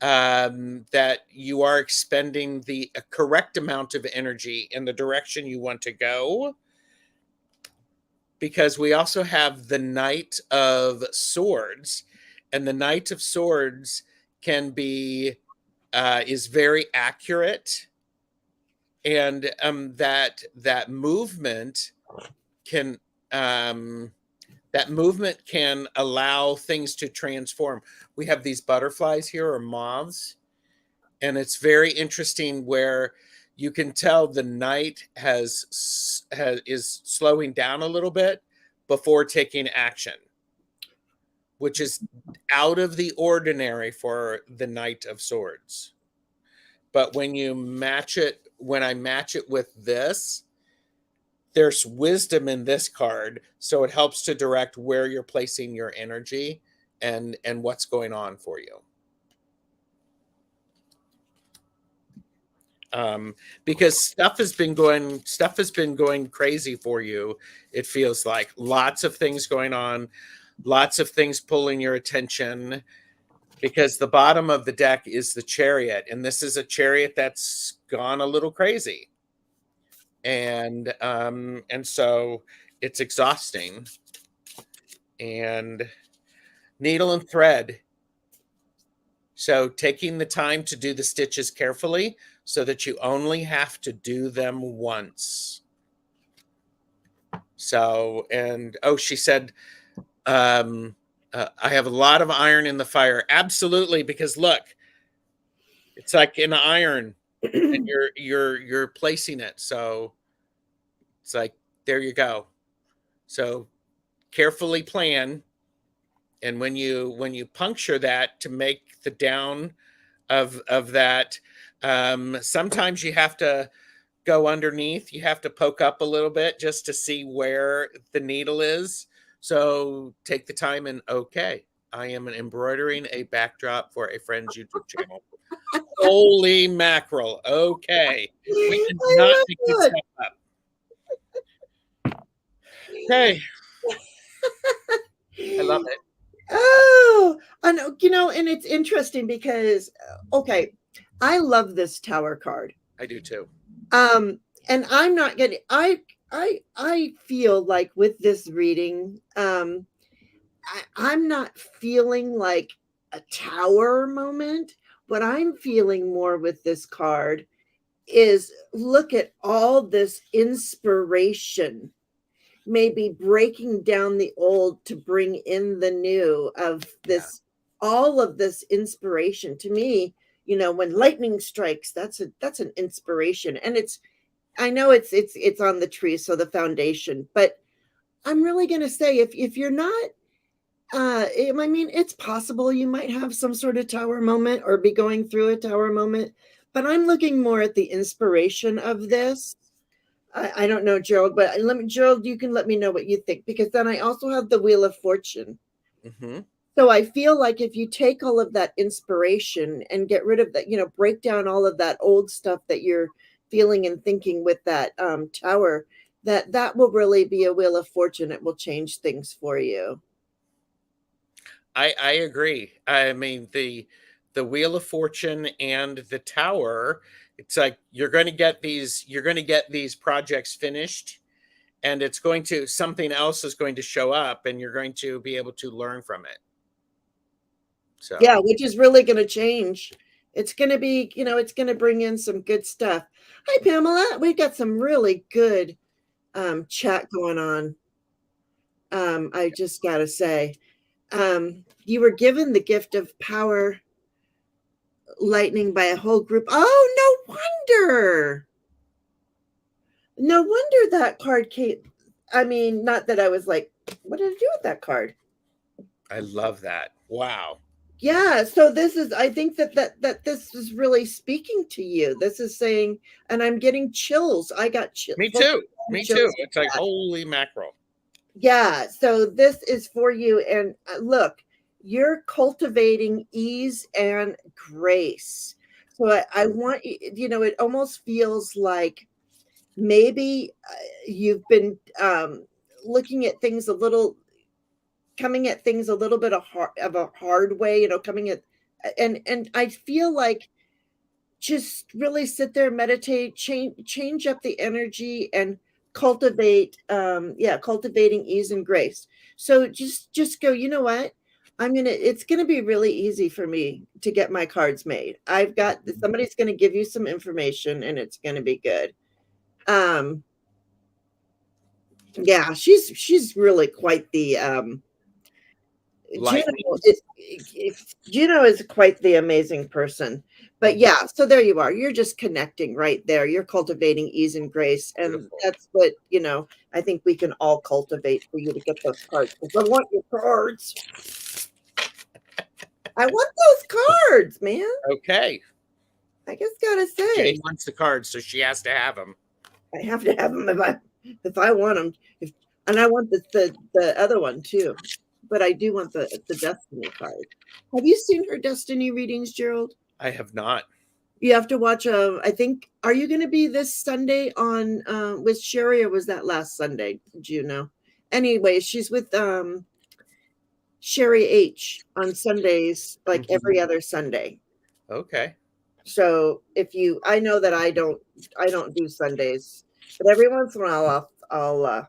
that you are expending the correct amount of energy in the direction you want to go. Because we also have the Knight of Swords, and the Knight of Swords can be is very accurate, and that movement can allow things to transform. We have these butterflies here, or moths, and it's very interesting where you can tell the knight is slowing down a little bit before taking action, which is out of the ordinary for the Knight of Swords. But when I match it with this, there's wisdom in this card, so it helps to direct where you're placing your energy and what's going on for you. Because stuff has been going crazy for you. It feels like lots of things going on, lots of things pulling your attention, because the bottom of the deck is the Chariot, and this is a Chariot that's gone a little crazy. And so it's exhausting. And needle and thread. So taking the time to do the stitches carefully so that you only have to do them once. So, and she said, I have a lot of iron in the fire. Absolutely, because look, it's like an iron, and you're placing it. So it's like, there you go. So carefully plan. And when you puncture that to make the down of that, sometimes you have to go underneath. You have to poke up a little bit just to see where the needle is. So take the time and I am embroidering a backdrop for a friend's YouTube channel. Holy mackerel. Okay. We did not pick this stuff up. Okay. I love it. Oh, I know, and it's interesting because, I love this Tower card. I do too. And I'm not getting, I I feel like with this reading, I'm not feeling like a tower moment. What I'm feeling more with this card is look at all this inspiration, maybe breaking down the old to bring in the new of Yeah. this, all of this inspiration. To me, when lightning strikes, that's an inspiration. And I know it's on the tree, so the foundation, but I'm really going to say if you're not I mean, it's possible you might have some sort of tower moment or be going through a tower moment, but I'm looking more at the inspiration of this. I don't know, Gerald, but Gerald, you can let me know what you think, because then I also have the Wheel of Fortune. Mm-hmm. So I feel like if you take all of that inspiration and get rid of that, break down all of that old stuff that you're feeling and thinking with that tower, that will really be a Wheel of Fortune. It will change things for you. I agree. I mean, the Wheel of Fortune and the Tower, it's like you're going to get these projects finished, and it's going to, something else is going to show up, and you're going to be able to learn from it. So Yeah, which is really going to change. It's going to be, it's going to bring in some good stuff. Hi, Pamela. We've got some really good chat going on. I just got to say, you were given the gift of power lightning by a whole group. Oh, no wonder. No wonder that card came. I mean, not that I was like, what did I do with that card? I love that. Wow. Yeah, so this is, I think that this is really speaking to you. This is saying, and I'm getting chills. I got Me full too. Me too. chills with It's like, that. holy mackerel. Yeah, so this is for you. And look, you're cultivating ease and grace. So I want it almost feels like maybe you've been looking at things coming at things a little bit of a hard way, coming at, and I feel like just really sit there, meditate, change up the energy, and cultivating ease and grace. So just go, you know what? It's gonna be really easy for me to get my cards made. I've got somebody's gonna give you some information and it's gonna be good. Yeah, she's really quite the Juno Lightning. Juno is quite the amazing person. But yeah, so there you are. You're just connecting right there. You're cultivating ease and grace. And Beautiful. that's what, I think we can all cultivate for you to get those cards. Because I want your cards. I want those cards, man. Okay. I just gotta say, Jane wants the cards, so she has to have them. I have to have them if I want them. And I want the other one too. But I do want the Destiny card. Have you seen her Destiny readings, Gerald? I have not. You have to watch. I think. Are you going to be this Sunday on with Sherry, or was that last Sunday? Did you know? Anyway, she's with Sherry H on Sundays, like every other Sunday. Okay. So I know that I don't do Sundays, but every once in a while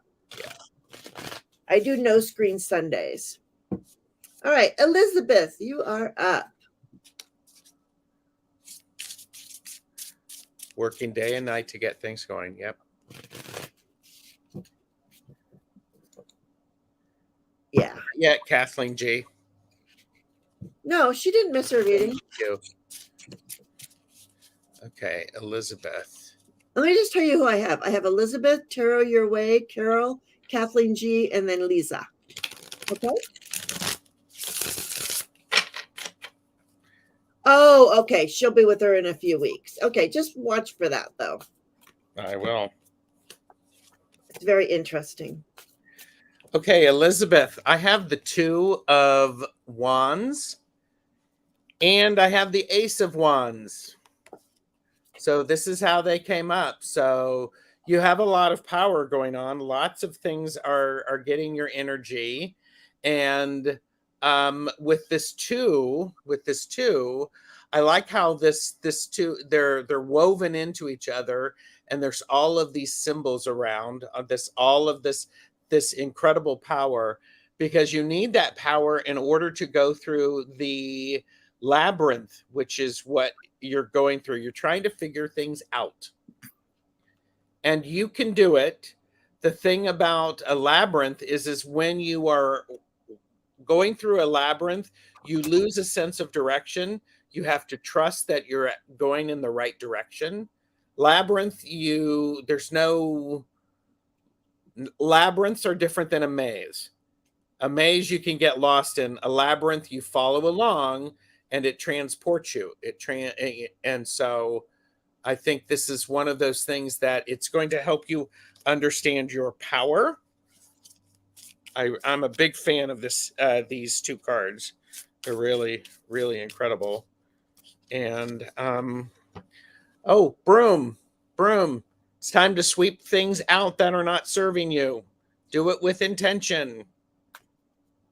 I do no screen Sundays. All right, Elizabeth, you are up. Working day and night to get things going. Yep. Yeah. Yeah, Kathleen G. No, she didn't miss her reading. Thank you. Okay, Elizabeth. Let me just tell you who I have. I have Elizabeth, Tarot Your Way, Carol, Kathleen G, and then Lisa. Okay. Oh, okay. She'll be with her in a few weeks. Okay, just watch for that, though. I will. It's very interesting. Okay, Elizabeth, I have the Two of Wands and I have the Ace of Wands. So this is how they came up. So you have a lot of power going on. Lots of things are getting your energy. And with this two, I like how this two, they're woven into each other, and there's all of these symbols around all of this incredible power, because you need that power in order to go through the labyrinth, which is what you're going through. You're trying to figure things out, and you can do it. The thing about a labyrinth is when you are going through a labyrinth, you lose a sense of direction. You have to trust that you're going in the right direction. Labyrinth, there's no, labyrinths are different than a maze. A maze you can get lost in. A labyrinth, you follow along and it transports you. And so I think this is one of those things that it's going to help you understand your power. I'm a big fan of these two cards. They're really, really incredible. And oh, broom. It's time to sweep things out that are not serving you. Do it with intention.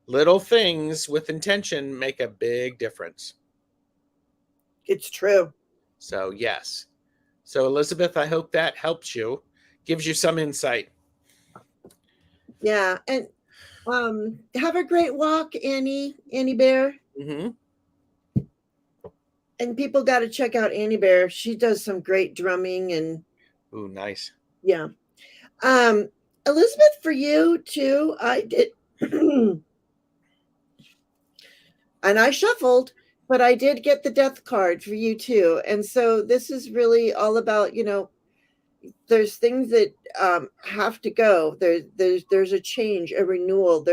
Little things with intention make a big difference. It's true. So yes. So Elizabeth, I hope that helps you, gives you some insight. Yeah, and have a great walk, Annie Bear. Mm-hmm. And people got to check out Annie Bear. She does some great drumming and. Ooh, nice. Yeah. Elizabeth, for you too, I did. And I shuffled, but I did get the death card for you too. And so this is really all about, there's things that have to go. There's a change, a renewal.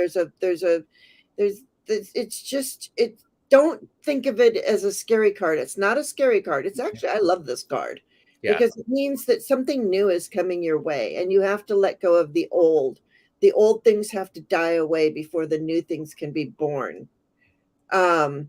Don't think of it as a scary card. It's not a scary card. It's actually, I love this card. Yeah. Because it means that something new is coming your way, and you have to let go of the old. The old things have to die away before the new things can be born. That's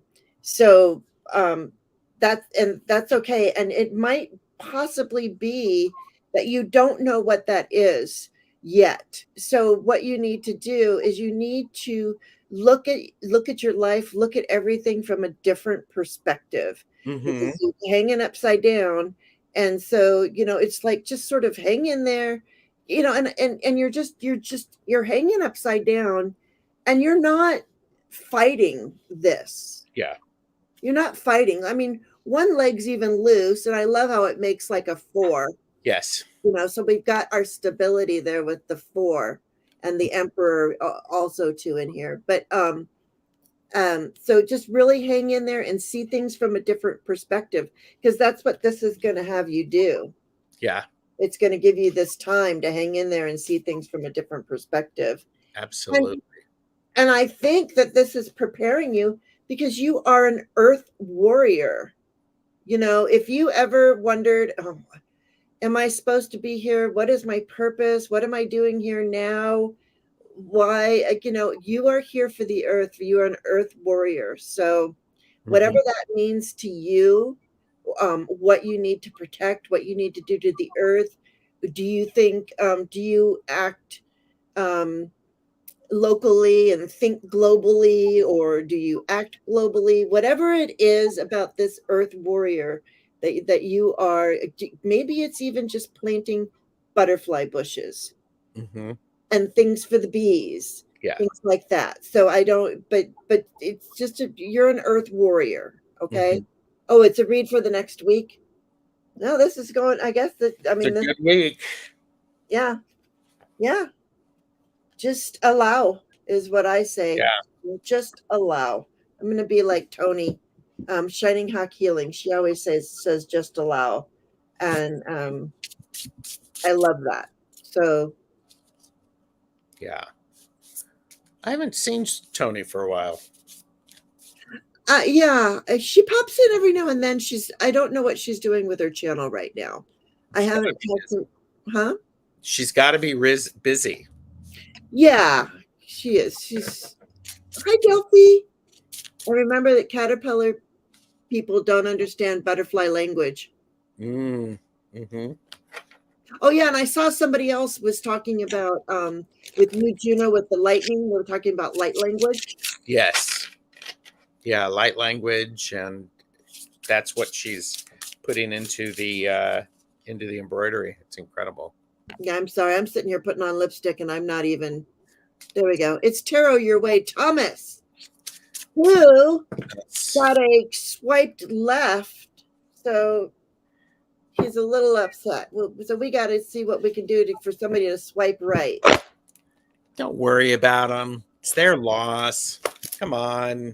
okay. And it might possibly be that you don't know what that is yet. So what you need to do is you need to look at your life, look at everything from a different perspective. Mm-hmm. Because you're hanging upside down. And so, it's like, just sort of hang in there, and you're hanging upside down, and you're not fighting this. Yeah. You're not fighting. I mean, one leg's even loose, and I love how it makes like a 4. Yes. So we've got our stability there with the 4, and the Emperor also too in here. But so just really hang in there and see things from a different perspective, because that's what this is going to have you do. Yeah. It's going to give you this time to hang in there and see things from a different perspective. Absolutely. And I think that this is preparing you, because you are an earth warrior. If you ever wondered, am I supposed to be here? What is my purpose? What am I doing here now? Why, you are here for the earth. You are an earth warrior. So whatever that means to you, what you need to protect, what you need to do to the earth, do you think, do you act locally and think globally, or do you act globally? Whatever it is about this earth warrior that you are, maybe it's even just planting butterfly bushes. Mm-hmm. And things for the bees, things like that. So but it's just, you're an earth warrior. Okay. Mm-hmm. Oh, it's a read for the next week. No, this is going, I guess that, it's a good week. Yeah. Yeah. Just allow is what I say. Yeah. Just allow. I'm going to be like Tony, Shining Hawk Healing. She always says, just allow. And I love that. So, yeah. I haven't seen Tony for a while. Yeah, she pops in every now and then. I don't know what she's doing with her channel right now. I haven't talked to, huh? She's got to be busy. Yeah, she is. Hi, Delphi. I remember that caterpillar people don't understand butterfly language. Mm-hmm. Oh yeah, and I saw somebody else was talking about with you, Juno, with the lightning. They were talking about light language. Yes. Yeah, light language, and that's what she's putting into the embroidery. It's incredible. Yeah, I'm sorry. I'm sitting here putting on lipstick and I'm not even. There we go. It's Tarot Your Way, Thomas, who got a swiped left. So he's a little upset. So we got to see what we can do for somebody to swipe right. Don't worry about them. It's their loss. Come on.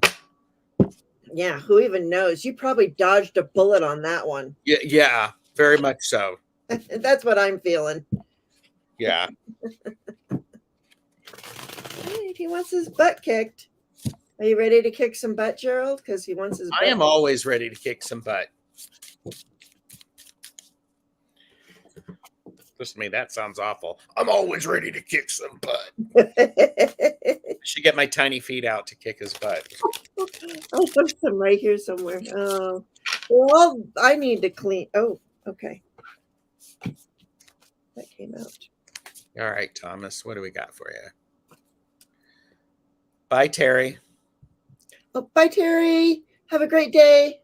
Yeah, who even knows? You probably dodged a bullet on that one. Yeah, very much so. That's what I'm feeling. Yeah. He wants his butt kicked. Are you ready to kick some butt, Gerald? Because he wants his butt. I am always ready to kick some butt. Listen to me, that sounds awful. I'm always ready to kick some butt. I should get my tiny feet out to kick his butt. I'll put some right here somewhere. Oh, well, I need to clean. Oh, okay. That came out. All right, Thomas, what do we got for you? Bye, Terry. Oh, bye, Terry. Have a great day.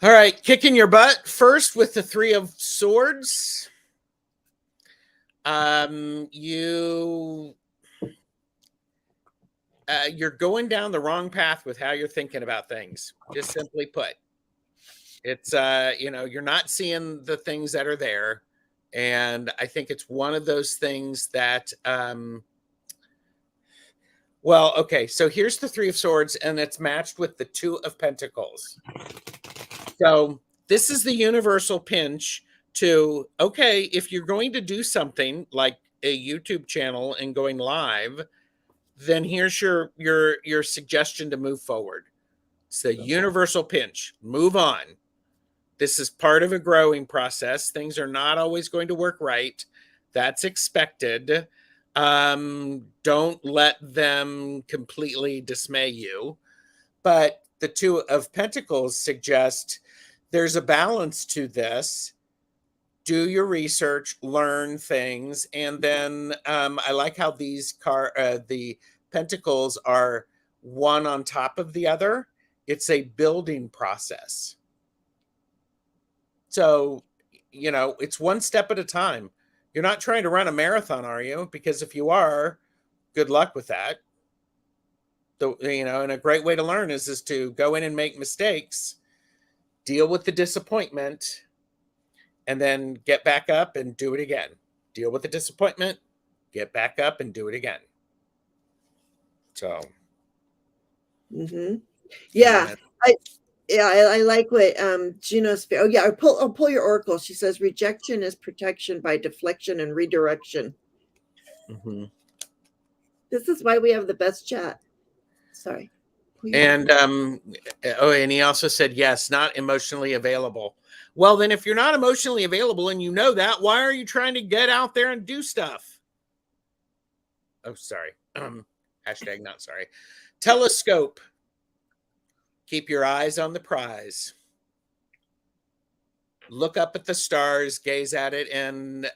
All right, kicking your butt first with the 3 of Swords. You're going down the wrong path with how you're thinking about things. Just simply put, it's you're not seeing the things that are there, and I think it's one of those things that well, okay, so here's the 3 of Swords, and it's matched with the 2 of Pentacles. So this is the universal pinch to, okay, if you're going to do something like a YouTube channel and going live, then here's your suggestion to move forward. It's the universal pinch. Move on. This is part of a growing process. Things are not always going to work right. That's expected. Don't let them completely dismay you. But the 2 of Pentacles suggest there's a balance to this. Do your research, learn things, and then I like how these the Pentacles are one on top of the other. It's a building process. So, it's one step at a time. You're not trying to run a marathon, are you? Because if you are, good luck with that. And a great way to learn is to go in and make mistakes, deal with the disappointment, and then get back up and do it again. Deal with the disappointment, get back up and do it again. So, yeah, I like what Juno's. Oh yeah, I'll pull your oracle. She says rejection is protection by deflection and redirection. This is why we have the best chat. Sorry. And and he also said yes, not emotionally available. Well, then if you're not emotionally available and you know that, why are you trying to get out there and do stuff? Oh, sorry. Hashtag not sorry. Telescope. Keep your eyes on the prize. Look up at the stars, gaze at it, and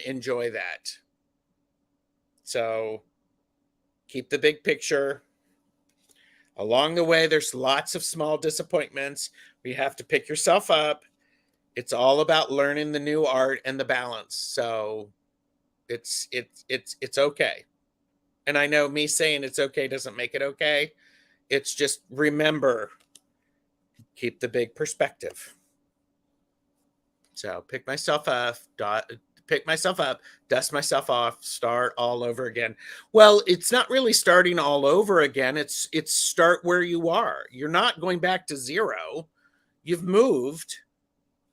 enjoy that. So keep the big picture. Along the way, there's lots of small disappointments. You have to pick yourself up. It's all about learning the new art and the balance. So it's okay. And I know me saying it's okay doesn't make it okay. It's just remember, keep the big perspective. So pick myself up, dust myself off, start all over again. Well, it's not really starting all over again. It's start where you are. You're not going back to zero. You've moved.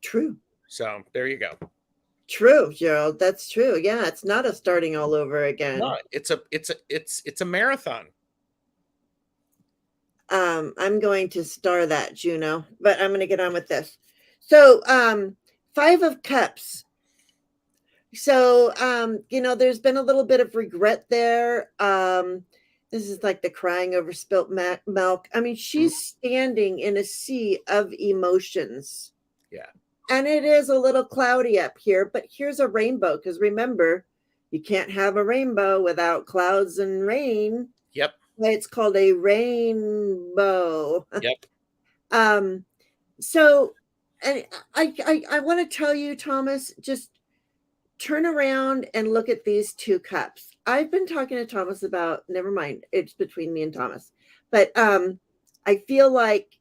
True. So there you go. True, Gerald. That's true. Yeah, it's not a starting all over again. No, it's a marathon. I'm going to star that, Juno, but I'm going to get on with this. So, 5 of Cups. So, there's been a little bit of regret there. This is like the crying over spilt milk. I mean, she's standing in a sea of emotions. Yeah. And it is a little cloudy up here, but here's a rainbow. Because remember, you can't have a rainbow without clouds and rain. Yep. why it's called a rainbow. Yep. So, and I want to tell you, Thomas, just turn around and look at these two cups. I've been talking to Thomas about, never mind, it's between me and Thomas. But I feel like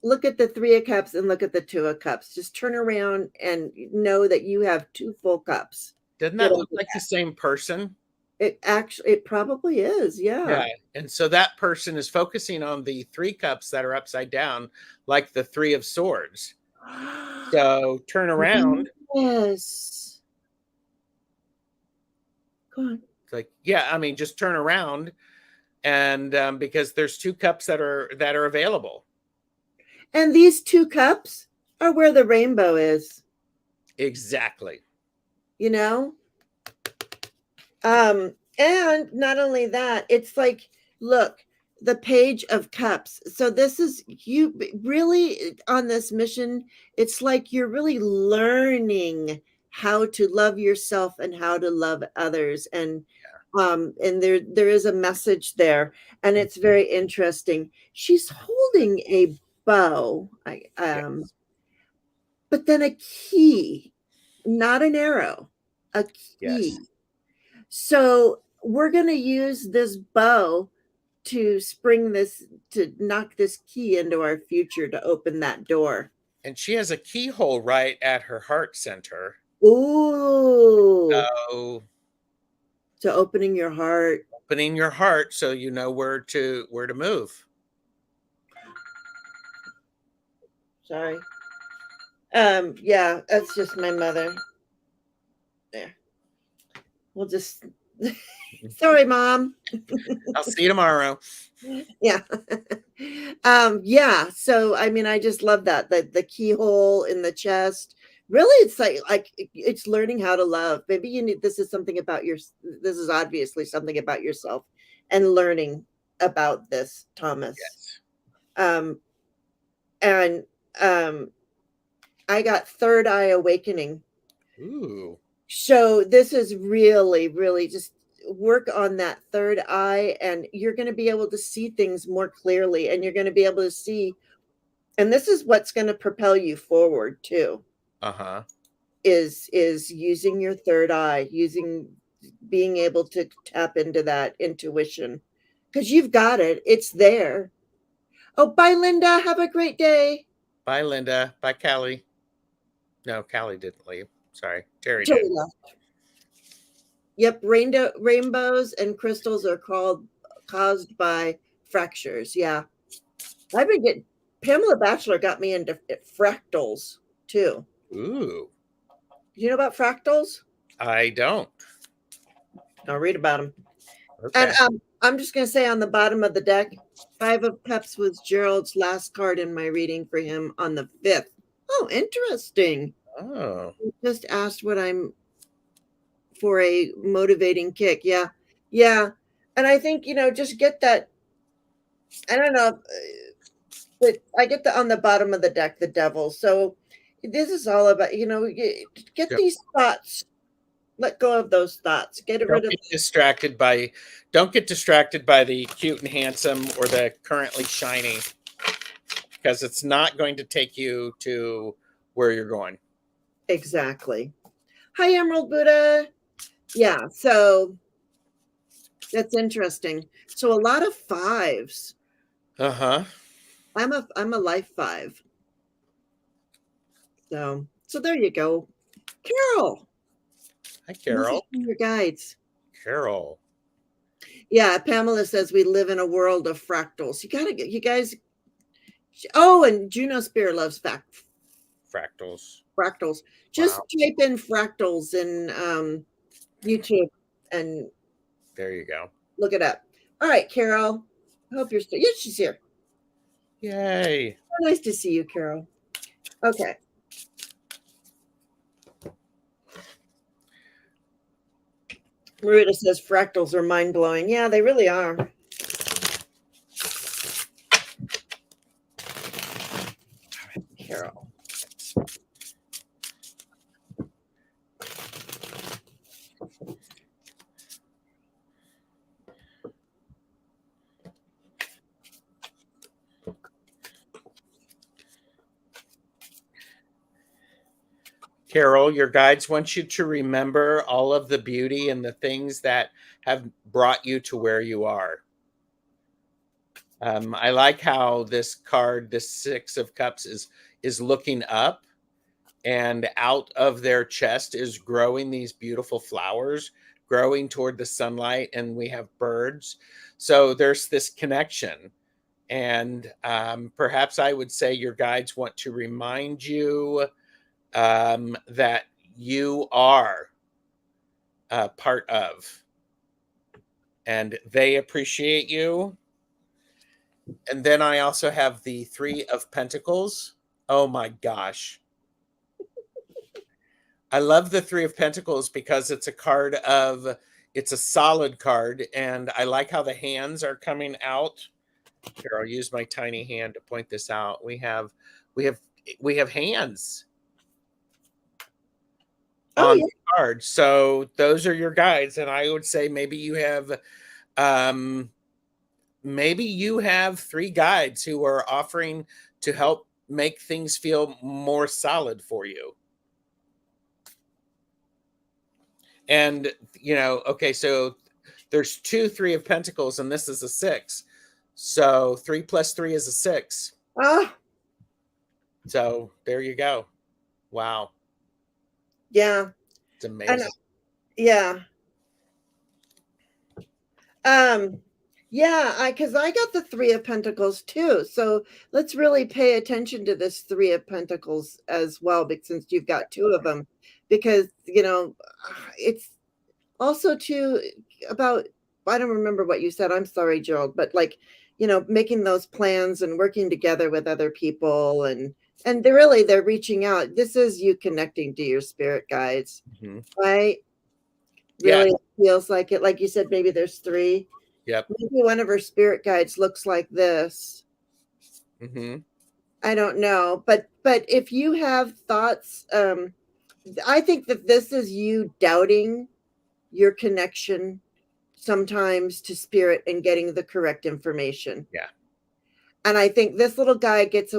look at the three of cups and look at the two of cups. Just turn around and know that you have two full cups. Doesn't Get that look over like the that. same person? It probably is, Yeah. yeah. And so that person is focusing on the three cups that are upside down, like the three of swords. So turn around. Yes. Go on. It's like, yeah, I mean, just turn around, and because there's two cups that are available. And these two cups are where the rainbow is, Exactly. you know? And not only that, it's like, look, the page of cups. So this is you really on this mission. It's like you're really learning how to love yourself and how to love others. And there is a message there, and it's very interesting. She's holding a bow, Yes. but then a key, not an arrow, a Yes. key. So we're going to use this bow to knock this key into our future to open that door. And she has a keyhole right at her heart center. Ooh, So to opening your heart. opening your heart so you know where to move. Sorry. Yeah, that's just my mother. There. We'll just sorry, Mom. I'll see you tomorrow. Yeah. Yeah. So I mean, I just love that. The keyhole in the chest. Really, it's like it's learning how to love. Maybe you need this is something about this is obviously something about yourself and learning about this, Thomas. Yes. Um and I got third eye awakening. Ooh. So this is really, really just work on that third eye, and you're going to be able to see things more clearly, and you're going to be able to see, and this is what's going to propel you forward too, Uh-huh. is using your third eye, being able to tap into that intuition because you've got it. It's there. Oh, bye, Linda. Have a great day. Bye, Linda. Bye, Callie. No, Callie didn't leave. Sorry. Terry Till did. we left. Yep, rainbows and crystals are caused by fractures. Yeah, I've been getting Pamela Batchelor got me into fractals too. Ooh. Do you know about fractals? I don't. I'll read about them. Okay. And I'm just going to say on the bottom of the deck, Five of Cups was Gerald's last card in my reading for him on the 5th. Oh, interesting. Oh. Just asked what I'm for a motivating kick. Yeah. Yeah. And I think, just get that. I don't know. But I get the on the bottom of the deck, the devil. So this is all about, get Yep. these thoughts, let go of those thoughts, get rid of. Don't get distracted by the cute and handsome or the currently shiny, because it's not going to take you to where you're going. Exactly. Hi, Emerald Buddha. Yeah. So that's interesting. So a lot of fives. Uh-huh. I'm a life 5. So there you go. Carol. Hi, Carol. Your guides. Carol. Yeah, Pamela says we live in a world of fractals. You guys. Oh, and Juno Spear loves Fractals. fractals. Just Wow. type in fractals in YouTube and There you go. look it up. All right, Carol. I hope you're still. Yes, she's here. Yay. Oh, nice to see you, Carol. Okay. Marita says fractals are mind blowing. Yeah, they really are. All right, Carol. Carol, your guides want you to remember all of the beauty and the things that have brought you to where you are. I like how this card, this Six of Cups, is looking up, and out of their chest is growing these beautiful flowers, growing toward the sunlight, and we have birds. So there's this connection. And perhaps I would say your guides want to remind you that you are part of, and they appreciate you. And then I also have the Three of Pentacles. Oh my gosh. I love the Three of Pentacles because it's a solid card, and I like how the hands are coming out. Here, I'll use my tiny hand to point this out. We have hands Oh on yeah. the card. So those are your guides, and I would say maybe you have three guides who are offering to help make things feel more solid for you. And okay, so there's two Three of Pentacles, and this is a 6. So 3 plus 3 is a 6. Ah, So there you go. Wow. yeah. It's amazing. Yeah. Yeah, because I got the Three of Pentacles too. So let's really pay attention to this Three of Pentacles as well, because since you've got two of them, because it's also too about, I don't remember what you said. I'm sorry, Gerald, but like, making those plans and working together with other people, and they're reaching out. This is you connecting to your spirit guides, right? Yeah. Really feels like it. Like you said, maybe there's 3. Yep. Maybe one of her spirit guides looks like this. I don't know, but if you have thoughts, I think that this is you doubting your connection sometimes to spirit and getting the correct information. Yeah. And I think this little guy gets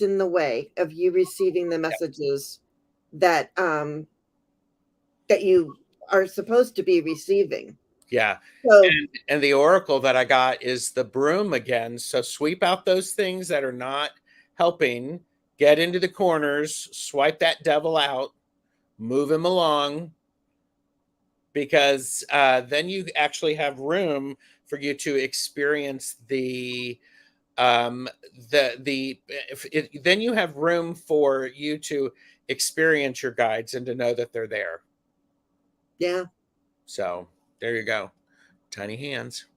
in the way of you receiving the messages that that you are supposed to be receiving. Yeah. So, and the oracle that I got is the broom again. So sweep out those things that are not helping, get into the corners, swipe that devil out, move him along, because then you actually have room for you to experience then you have room for you to experience your guides and to know that they're there. yeah. So there you go. Tiny hands.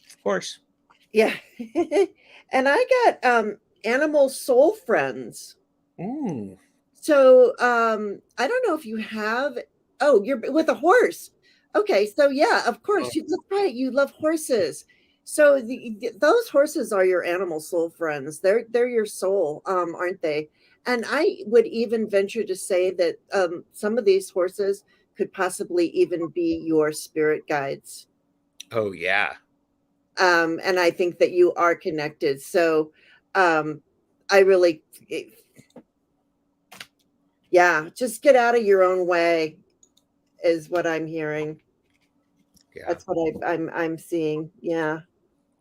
Of course. Yeah. And I got animal soul friends. Ooh. So I don't know if you have, oh, you're with a horse. Okay, so yeah, of course. That's right. You love horses. So those horses are your animal soul friends. They're your soul, aren't they? And I would even venture to say that some of these horses could possibly even be your spirit guides. Oh yeah. And I think that you are connected. So I really, yeah, just get out of your own way is what I'm hearing. Yeah. That's what I'm seeing. Yeah.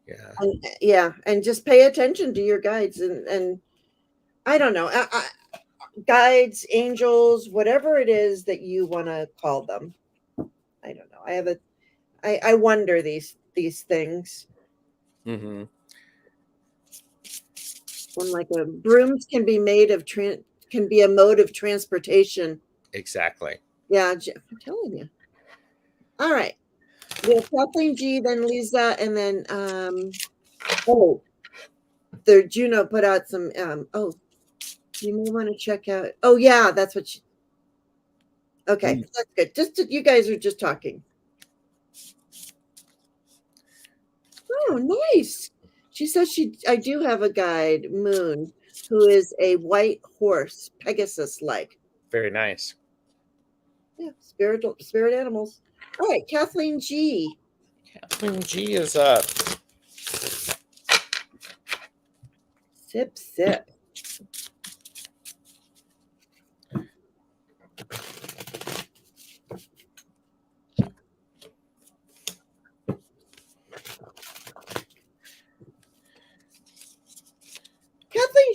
Yeah. Yeah. And just pay attention to your guides and I don't know, guides, angels, whatever it is that you want to call them. I don't know. I wonder these things. Mm-hmm. When like brooms can be made of can be a mode of transportation. Exactly. Yeah, I'm telling you. All right. We have Kathleen G, then Lisa, and then the Juno put out some you may want to check out. Oh yeah, that's what okay, that's good. You guys are just talking. Oh, nice. She says I do have a guide, Moon, who is a white horse, Pegasus like. Very nice. Yeah, spirit animals. All right, Kathleen G. Kathleen G is up. Sip, sip.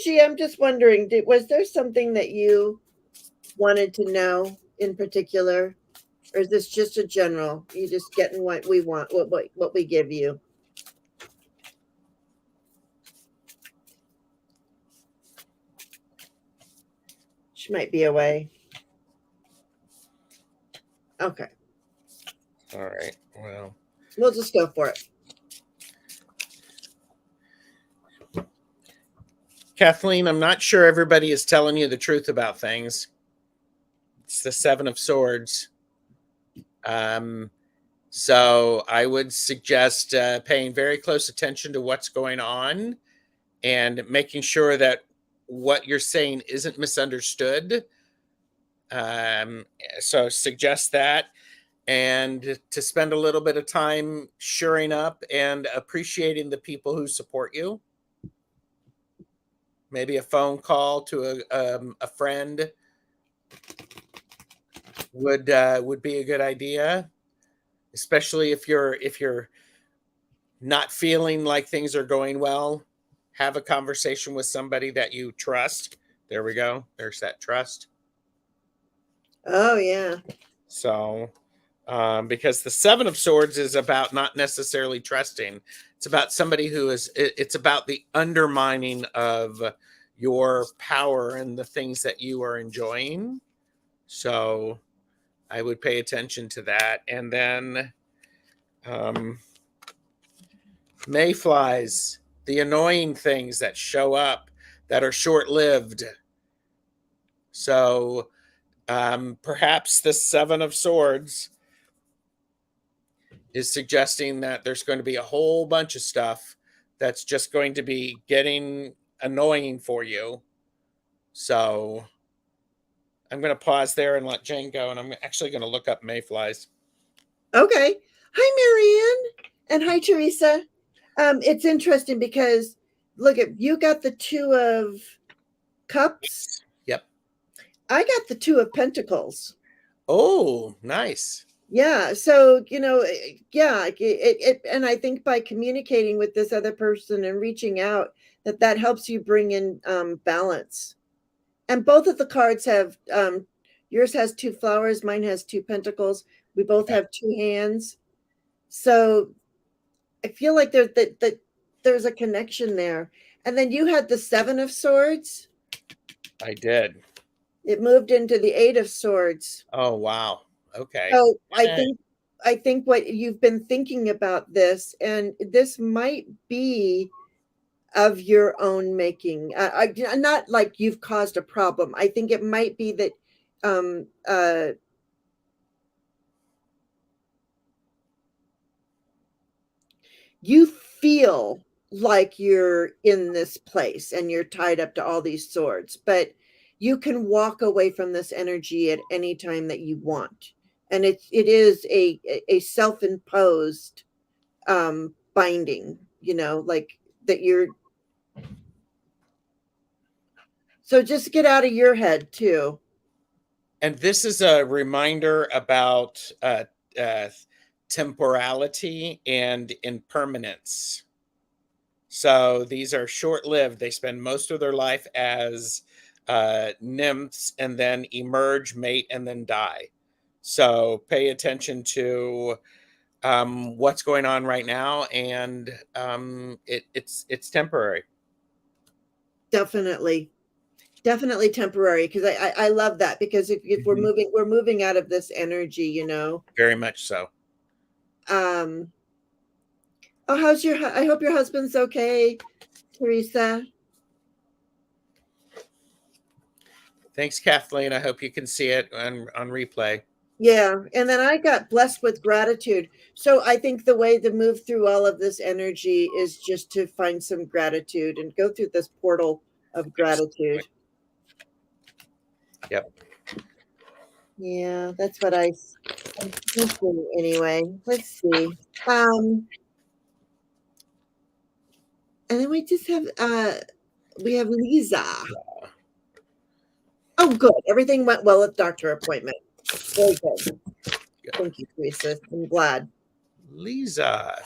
Angie, I'm just wondering, was there something that you wanted to know in particular? Or is this just a general? You just getting what we want, what we give you? She might be away. Okay. All right. Well, We'll just go for it. Kathleen, I'm not sure everybody is telling you the truth about things. It's the Seven of Swords. So I would suggest paying very close attention to what's going on and making sure that what you're saying isn't misunderstood. So suggest that, and to spend a little bit of time shoring up and appreciating the people who support you. Maybe a phone call to a friend would be a good idea, especially if you're not feeling like things are going well. Have a conversation with somebody that you trust. There we go. There's that trust. Oh, yeah. So, because the Seven of Swords is about not necessarily trusting. It's about somebody who is, it's about the undermining of your power and the things that you are enjoying. So I would pay attention to that. And then mayflies, the annoying things that show up that are short-lived. So perhaps the Seven of Swords is suggesting that there's going to be a whole bunch of stuff that's just going to be getting annoying for you. So I'm going to pause there and let Jane go, and I'm actually going to look up mayflies. Okay. Hi, Marianne, and hi, Teresa. It's interesting because look at you got the Two of Cups. Yep. I got the Two of Pentacles. Oh, nice. Yeah. So, yeah, and I think by communicating with this other person and reaching out, that helps you bring in balance. And both of the cards have, yours has two flowers, mine has two pentacles. We both have two hands. So I feel like there's a connection there. And then you had the Seven of Swords. I did. It moved into the Eight of Swords. Oh, wow. Okay. So I think what you've been thinking about this, and this might be of your own making. Not like you've caused a problem. I think it might be that you feel like you're in this place and you're tied up to all these swords, but you can walk away from this energy at any time that you want. And it is a self-imposed binding, like that you're. So just get out of your head too. And this is a reminder about temporality and impermanence. So these are short-lived. They spend most of their life as nymphs and then emerge, mate, and then die. So pay attention to what's going on right now, and it's temporary. Definitely temporary, because I love that, because if we're moving out of this energy, Very much so. Oh, I hope your husband's okay, Teresa. Thanks, Kathleen. I hope you can see it on replay. Yeah. And then I got blessed with gratitude. So I think the way to move through all of this energy is just to find some gratitude and go through this portal of gratitude. Yep. Yeah, that's what I'm thinking anyway. Let's see. And then we just have we have Lisa. Oh, good. Everything went well at doctor appointment. Very good. Thank you, Teresa. I'm glad. Lisa.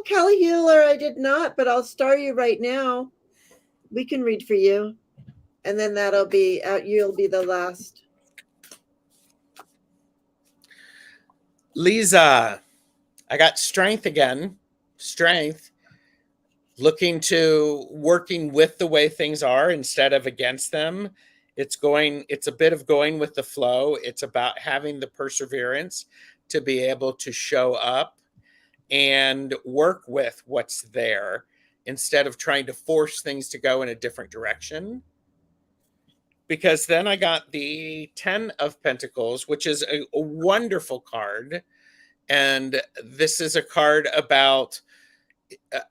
Oh, Kelly Healer, I did not, but I'll star you right now. We can read for you. And then that'll be, you'll be the last. Lisa, I got strength again. Strength. Looking to working with the way things are instead of against them. It's a bit of going with the flow. It's about having the perseverance to be able to show up and work with what's there instead of trying to force things to go in a different direction. Because then I got the 10 of Pentacles, which is a wonderful card. And this is a card about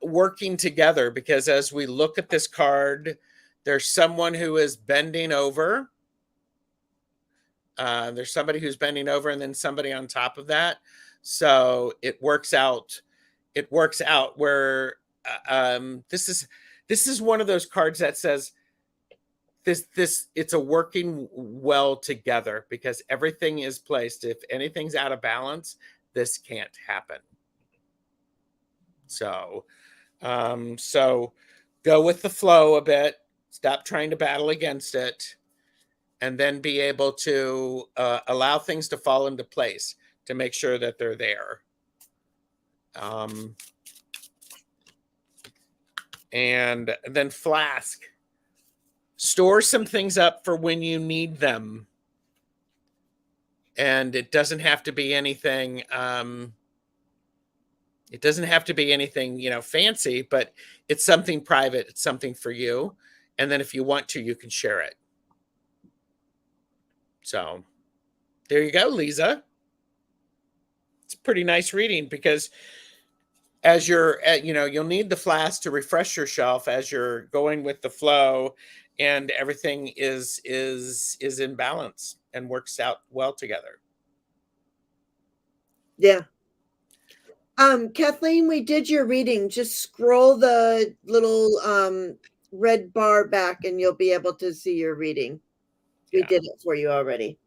working together, because as we look at this card, there's someone who is bending over. There's somebody who's bending over and then somebody on top of that. So it works out. It works out where this is one of those cards that says this it's a working well together, because everything is placed. If anything's out of balance, this can't happen. So go with the flow a bit, stop trying to battle against it, and then be able to allow things to fall into place to make sure that they're there. And then Flask. Store some things up for when you need them. And it doesn't have to be anything... it doesn't have to be anything, fancy, but it's something private. It's something for you. And then if you want to, you can share it. So there you go, Lisa. It's a pretty nice reading, because as you're, you'll need the Flask to refresh yourself as you're going with the flow, and everything is in balance and works out well together. Yeah. Kathleen, we did your reading. Just scroll the little red bar back and you'll be able to see your reading. We did it for you already.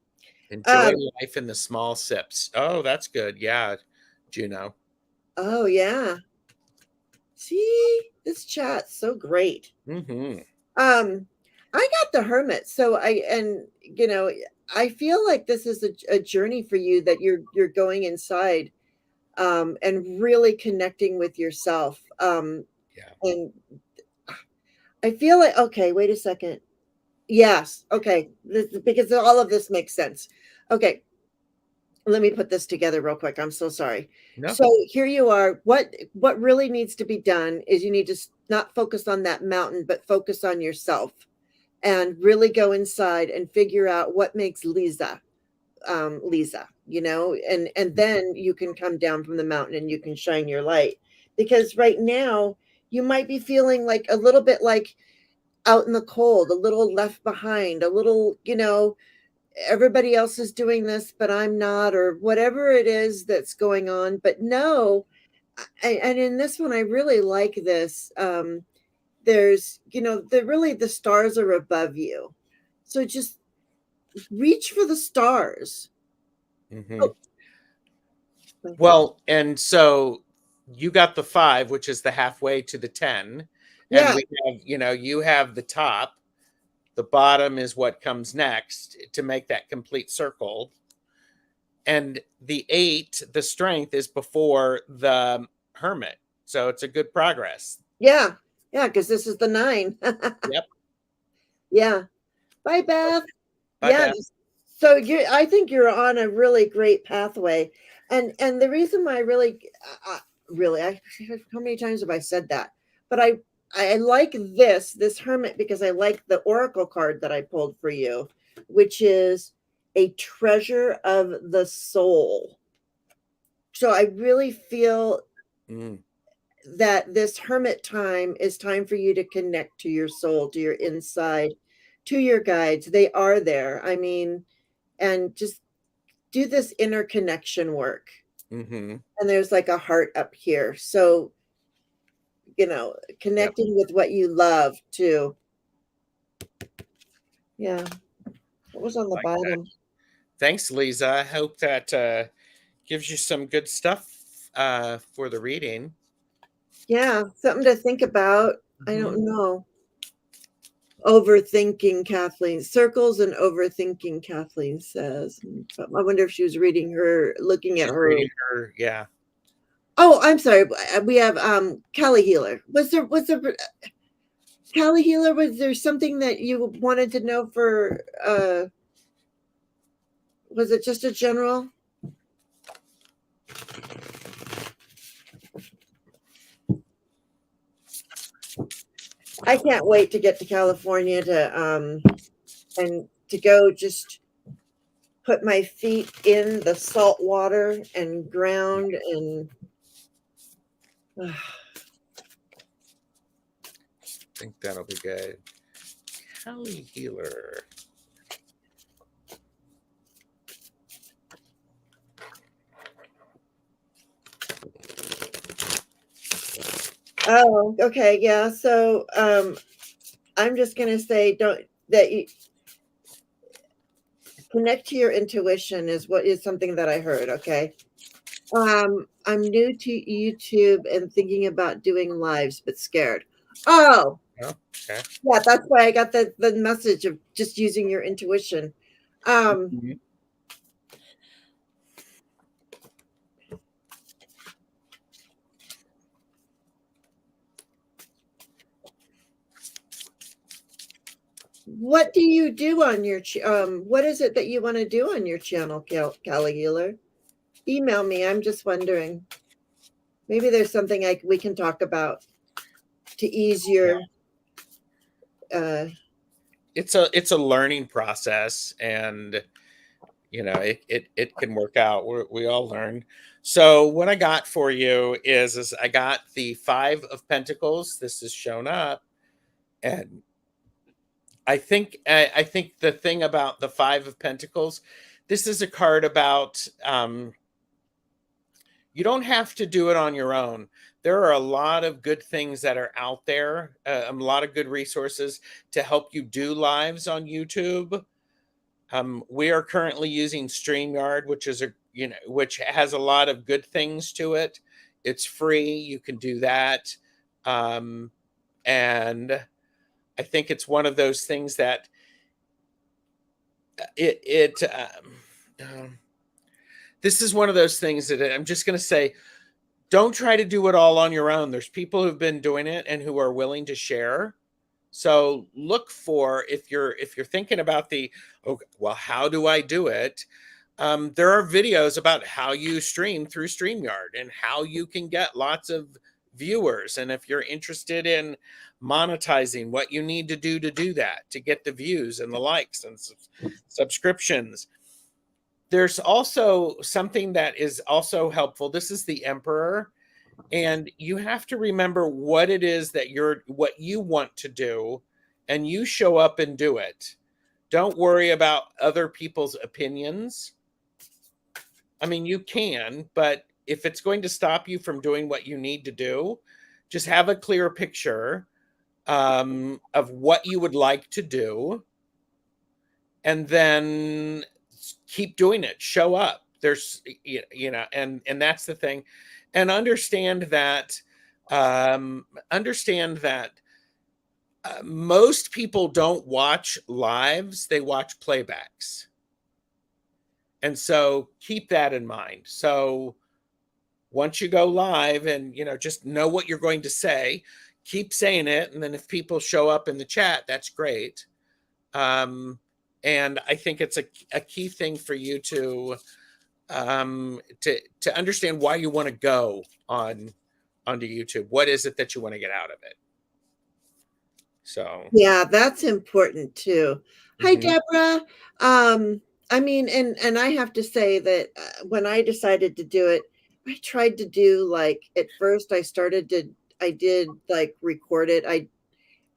Enjoy life in the small sips. Oh, that's good. Yeah, Juno. Oh, yeah. See, this chat's so great. Mm-hmm. I got the Hermit. So I feel like this is a journey for you, that you're going inside and really connecting with yourself. And I feel like, okay, wait a second. Yes. Okay. Because all of this makes sense. Okay. Let me put this together real quick. I'm so sorry. No. So here you are. What really needs to be done is you need to not focus on that mountain, but focus on yourself and really go inside and figure out what makes Lisa, and then you can come down from the mountain and you can shine your light. Because right now you might be feeling like a little bit like out in the cold, a little left behind, a little, everybody else is doing this, but I'm not, or whatever it is that's going on. But no, and in this one, I really like this. There's, the stars are above you. So just reach for the stars. Mm-hmm. Oh. Well, and so you got the 5, which is the halfway to the 10. And we have, you have the top. The bottom is what comes next to make that complete circle. And the 8, the strength, is before the Hermit. So it's a good progress. Yeah. Yeah, because this is the 9. Yep. Yeah. Bye, Beth. Bye, Beth. So I think you're on a really great pathway. And the reason why I really, how many times have I said that? But I like this Hermit, because I like the Oracle card that I pulled for you, which is a treasure of the soul. So I really feel that this Hermit time is time for you to connect to your soul, to your inside, to your guides. They are there. I mean, and just do this inner connection work. Mm-hmm. And there's like a heart up here. So, connecting with what you love too. Yeah. What was on the bottom? That. Thanks, Lisa. I hope that gives you some good stuff for the reading. Yeah, something to think about. I Mhm. don't know. Overthinking, Kathleen. Circles and overthinking, Kathleen says. But I wonder if she was reading her, looking at She's her. reading her, yeah. Oh, I'm sorry. We have Kelly Healer. Kelly Healer, was there something that you wanted to know for was it just a general? I can't wait to get to California and to go just put my feet in the salt water and ground and I think that'll be good. Kelly Healer. oh, okay, yeah. So I'm just gonna say don't that you connect to your intuition is what is something that I heard, okay? I'm new to YouTube and thinking about doing lives, but scared. Oh, Oh, okay. yeah, that's why I got the message of just using your intuition. Um, Mhm. what do you do on your what is it that you want to do on your channel, Callie Healer? Email me. I'm just wondering. Maybe there's something we can talk about to ease Yeah. your uh It's a learning process, and it can work out. We all learn. So what I got for you is I got the Five of Pentacles. This has shown up, and I think the thing about the Five of Pentacles, this is a card about you don't have to do it on your own. There are a lot of good things that are out there, a lot of good resources to help you do lives on YouTube. We are currently using StreamYard, which has a lot of good things to it. It's free. You can do that. Um, and I think it's one of those things that it, it, this is one of those things that I'm just going to say, don't try to do it all on your own. There's people who've been doing it and who are willing to share. So look for, if you're thinking about okay, well, how do I do it? There are videos about how you stream through StreamYard and how you can get lots of viewers. And if you're interested in monetizing, what you need to do that to get the views and the likes and subscriptions. There's also something that is also helpful. This is the Emperor, and you have to remember what it is that what you want to do, and you show up and do it. Don't worry about other people's opinions. I mean, you can, but if it's going to stop you from doing what you need to do, just have a clear picture of what you would like to do, and then keep doing it. Show up. And that's the thing. And understand that most people don't watch lives; they watch playbacks, and so keep that in mind. So once you go live, and just know what you're going to say, keep saying it, and then if people show up in the chat, that's great. um, and I think it's a key thing for you to understand why you want to go onto YouTube. What is it that you want to get out of it? So yeah, that's important too. Hi, mhm, Deborah. I mean, and I have to say that when I decided to do it, I tried to do like at first I did like record it. I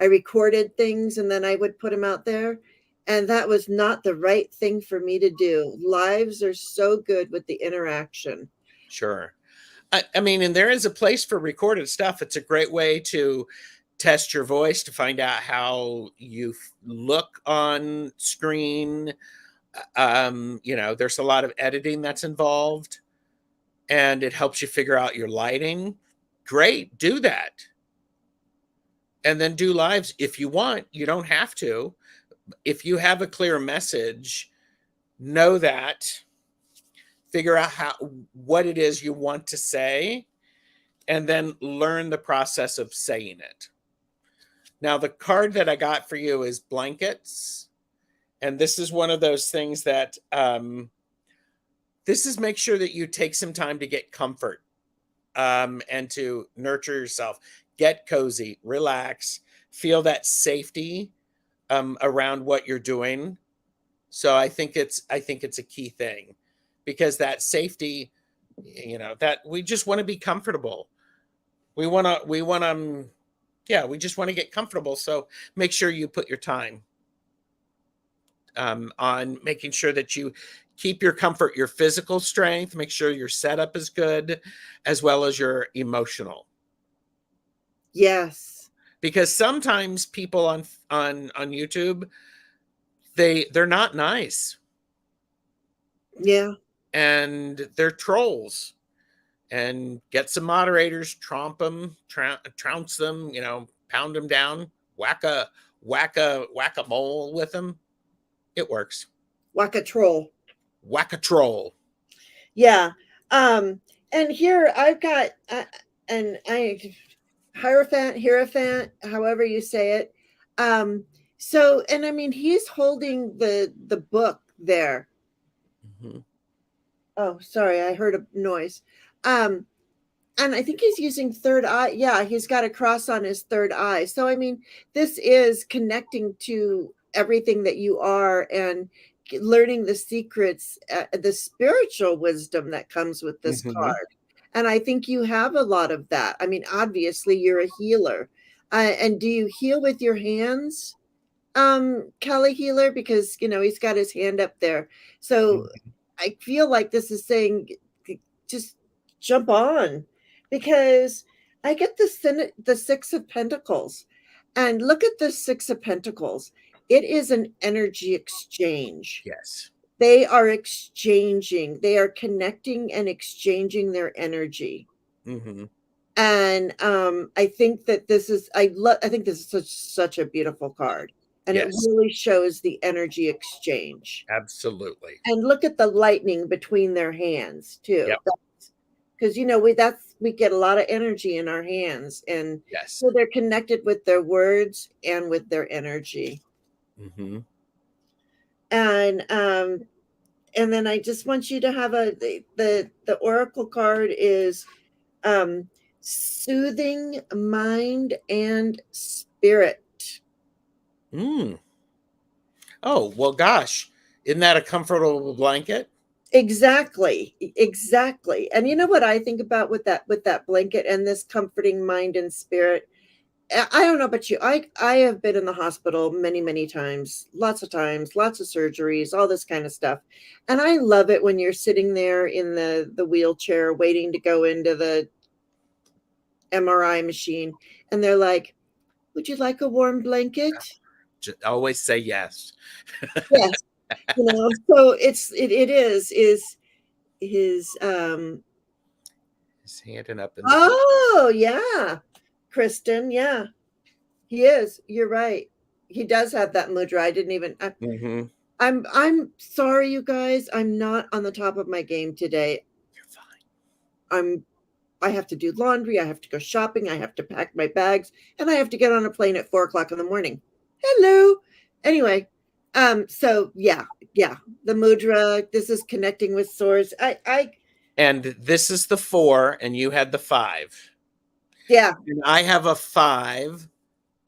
recorded things and then I would put them out there. And that was not the right thing for me to do. Lives are so good with the interaction. sure. I mean, and there is a place for recorded stuff. It's a great way to test your voice, to find out how you look on screen. There's a lot of editing that's involved, and it helps you figure out your lighting. great, do that. And then do lives if you want. You don't have to. If you have a clear message, know that, figure out what it is you want to say, and then learn the process of saying it. Now, the card that I got for you is blankets. And this is one of those things that this is make sure that you take some time to get comfort and to nurture yourself. Get cozy, relax, feel that safety around what you're doing. So I think it's a key thing, because that safety, that we just want to be comfortable. We just want to get comfortable. So make sure you put your time on making sure that you keep your comfort, your physical strength, make sure your setup is good, as well as your emotional. Yes. Because sometimes people on YouTube, they're not nice. Yeah. And they're trolls. And get some moderators, trounce them, pound them down, whack a mole with them. It works. Whack a troll. Whack a troll. Yeah. And here I've got Hierophant, however you say it. So, and I mean, he's holding the book there. Mm-hmm. Oh, sorry, I heard a noise. And I think he's using third eye. Yeah, he's got a cross on his third eye. So, I mean, this is connecting to everything that you are and learning the secrets, the spiritual wisdom that comes with this card. And I think you have a lot of that. I mean, obviously, you're a healer. And do you heal with your hands, Kelly Healer? Because, he's got his hand up there. So I feel like this is saying just jump on, because I get the Six of Pentacles, and look at the Six of Pentacles. It is an energy exchange. Yes. They are exchanging. They are connecting and exchanging their energy. Mm-hmm. And I think that this is I think this is such a beautiful card, and yes. It really shows the energy exchange. Absolutely. And look at the lightning between their hands too. Yep. Because we get a lot of energy in our hands, and yes. So they're connected with their words and with their energy. Mm-hmm. And then I just want you to have the oracle card is soothing mind and spirit. Oh, well, gosh, isn't that a comfortable blanket? Exactly. And you know what I think about with that blanket and this comforting mind and spirit? I don't know about you. I have been in the hospital many times, lots of surgeries, all this kind of stuff. And I love it when you're sitting there in the wheelchair waiting to go into the MRI machine, and they're like, "Would you like a warm blanket?" Just always say yes. Yes. So it is his handing up. Oh, yeah. Kristen, yeah. He is. You're right. He does have that mudra. I didn't even I'm sorry, you guys. I'm not on the top of my game today. You're fine. I have to do laundry. I have to go shopping. I have to pack my bags, and I have to get on a plane at 4:00 in the morning. Hello. Anyway, so yeah, the mudra. This is connecting with source. And this is the 4, and you had the 5. Yeah. And I have a 5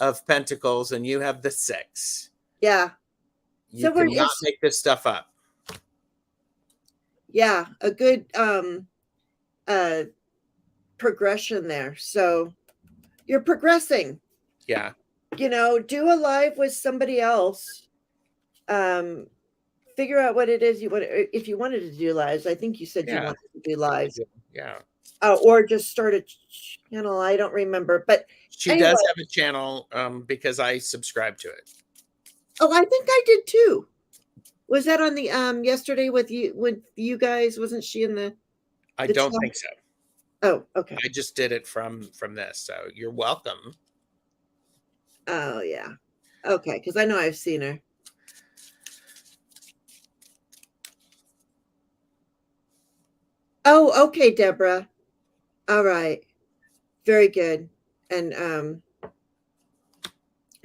of Pentacles, and you have the 6. Yeah. You cannot make this stuff up. Yeah, a good progression there. So you're progressing. Yeah. Do a live with somebody else. Figure out what it is you want. If you wanted to do lives, I think you said you wanted to do lives. Yeah. Or just start a channel. I don't remember, but she does have a channel because I subscribe to it. Oh, I think I did too. Was that on the yesterday with you guys? Wasn't she in the? I don't think so. Oh, okay. I just did it from this, so you're welcome. Oh, yeah. Okay, because I know I've seen her. Oh, okay, Deborah. All right. Very good. And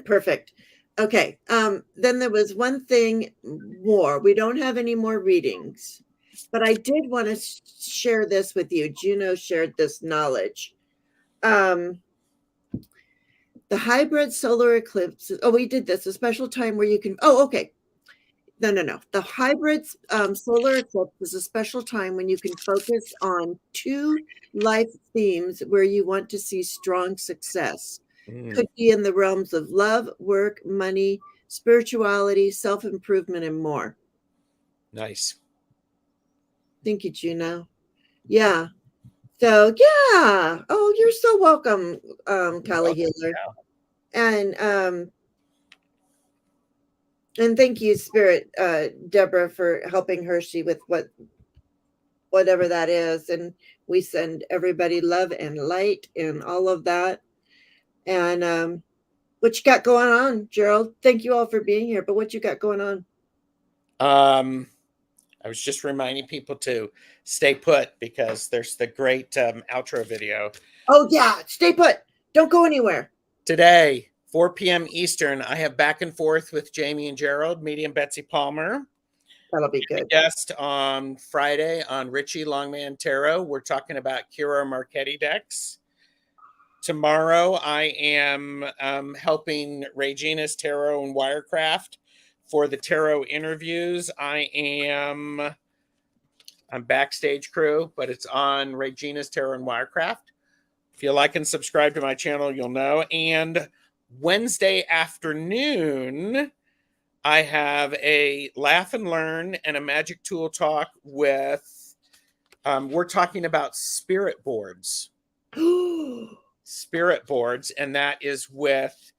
perfect. Okay. Then there was one thing more. We don't have any more readings, but I did want to share this with you. Juno shared this knowledge. The hybrid solar eclipse. Oh, we did this, a special time where you can. Oh, okay. No. The hybrid solar eclipse is a special time when you can focus on 2 life themes where you want to see strong success. Could be in the realms of love, work, money, spirituality, self-improvement, and more. Nice. Thank you, Juno. Yeah. So yeah. Oh, you're so welcome, Kali Healer. And thank you, Spirit, Deborah, for helping Hershey with whatever that is. And we send everybody love and light and all of that. And what you got going on, Gerald? Thank you all for being here. But what you got going on? I was just reminding people to stay put because there's the great outro video. Oh yeah, stay put. Don't go anywhere. Today, 4 p.m. Eastern, I have Back and Forth with Jamie and Gerald, medium Betsy Palmer. That'll be good. Guest on Friday on Richie Longman Tarot. We're talking about Kira Marchetti decks. Tomorrow, I am helping Regina's Tarot and Wirecraft for the tarot interviews. I'm backstage crew, but it's on Regina's Tarot and Wirecraft. If you like and subscribe to my channel, you'll know. And Wednesday afternoon, I have a laugh and learn and a magic tool talk with, we're talking about spirit boards. Spirit boards, and that is with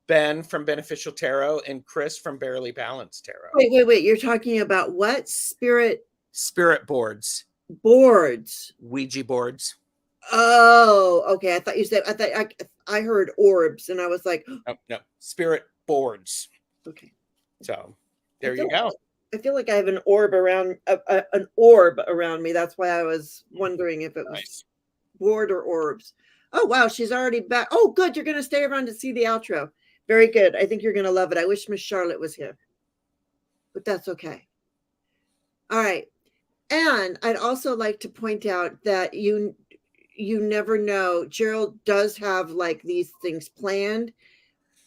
Ben from Beneficial Tarot and Chris from Barely Balanced Tarot. Wait. You're talking about what? Spirit boards. Boards. Ouija boards. Oh, okay. I thought you said, I heard orbs, and I was like, oh, no, spirit boards. Okay. So there you go. I feel like I have an orb around me. That's why I was wondering if it was nice. Board or orbs. Oh, wow. She's already back. Oh, good. You're going to stay around to see the outro. Very good. I think you're going to love it. I wish Miss Charlotte was here, but that's okay. All right. And I'd also like to point out that you never know. Gerald does have like these things planned,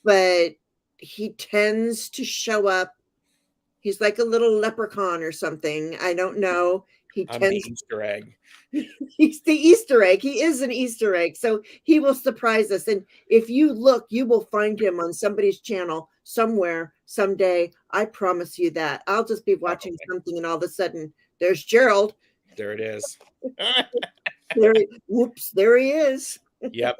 but he tends to show up. He's like a little leprechaun or something. I don't know. I'm the Easter egg. He's the Easter egg. He is an Easter egg. So he will surprise us. And if you look, you will find him on somebody's channel somewhere, someday. I promise you that. I'll just be watching something and all of a sudden there's Gerald. There it is. There he is. Yep.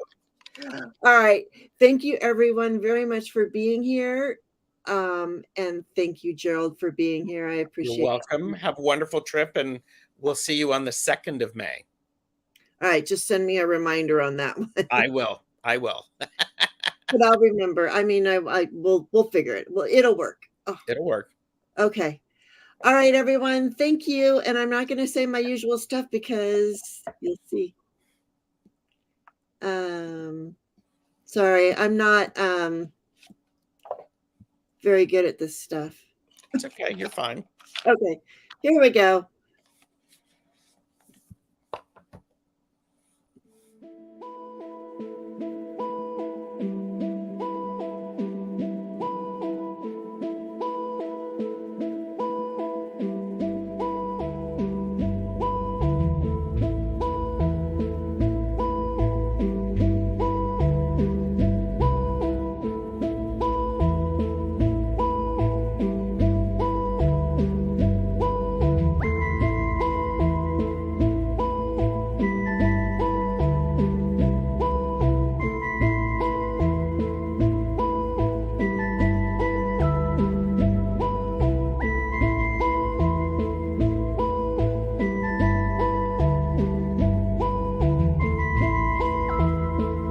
All right. Thank you everyone very much for being here. And thank you, Gerald, for being here. I appreciate it. You're welcome. Have a wonderful trip, and we'll see you on the 2nd of May. All right. Just send me a reminder on that one. I will. But I'll remember. I mean, we'll figure it. Well, it'll work. Oh. It'll work. Okay. All right, everyone. Thank you. And I'm not going to say my usual stuff because you'll see. Sorry, I'm not very good at this stuff. It's okay. You're fine. Okay. Here we go.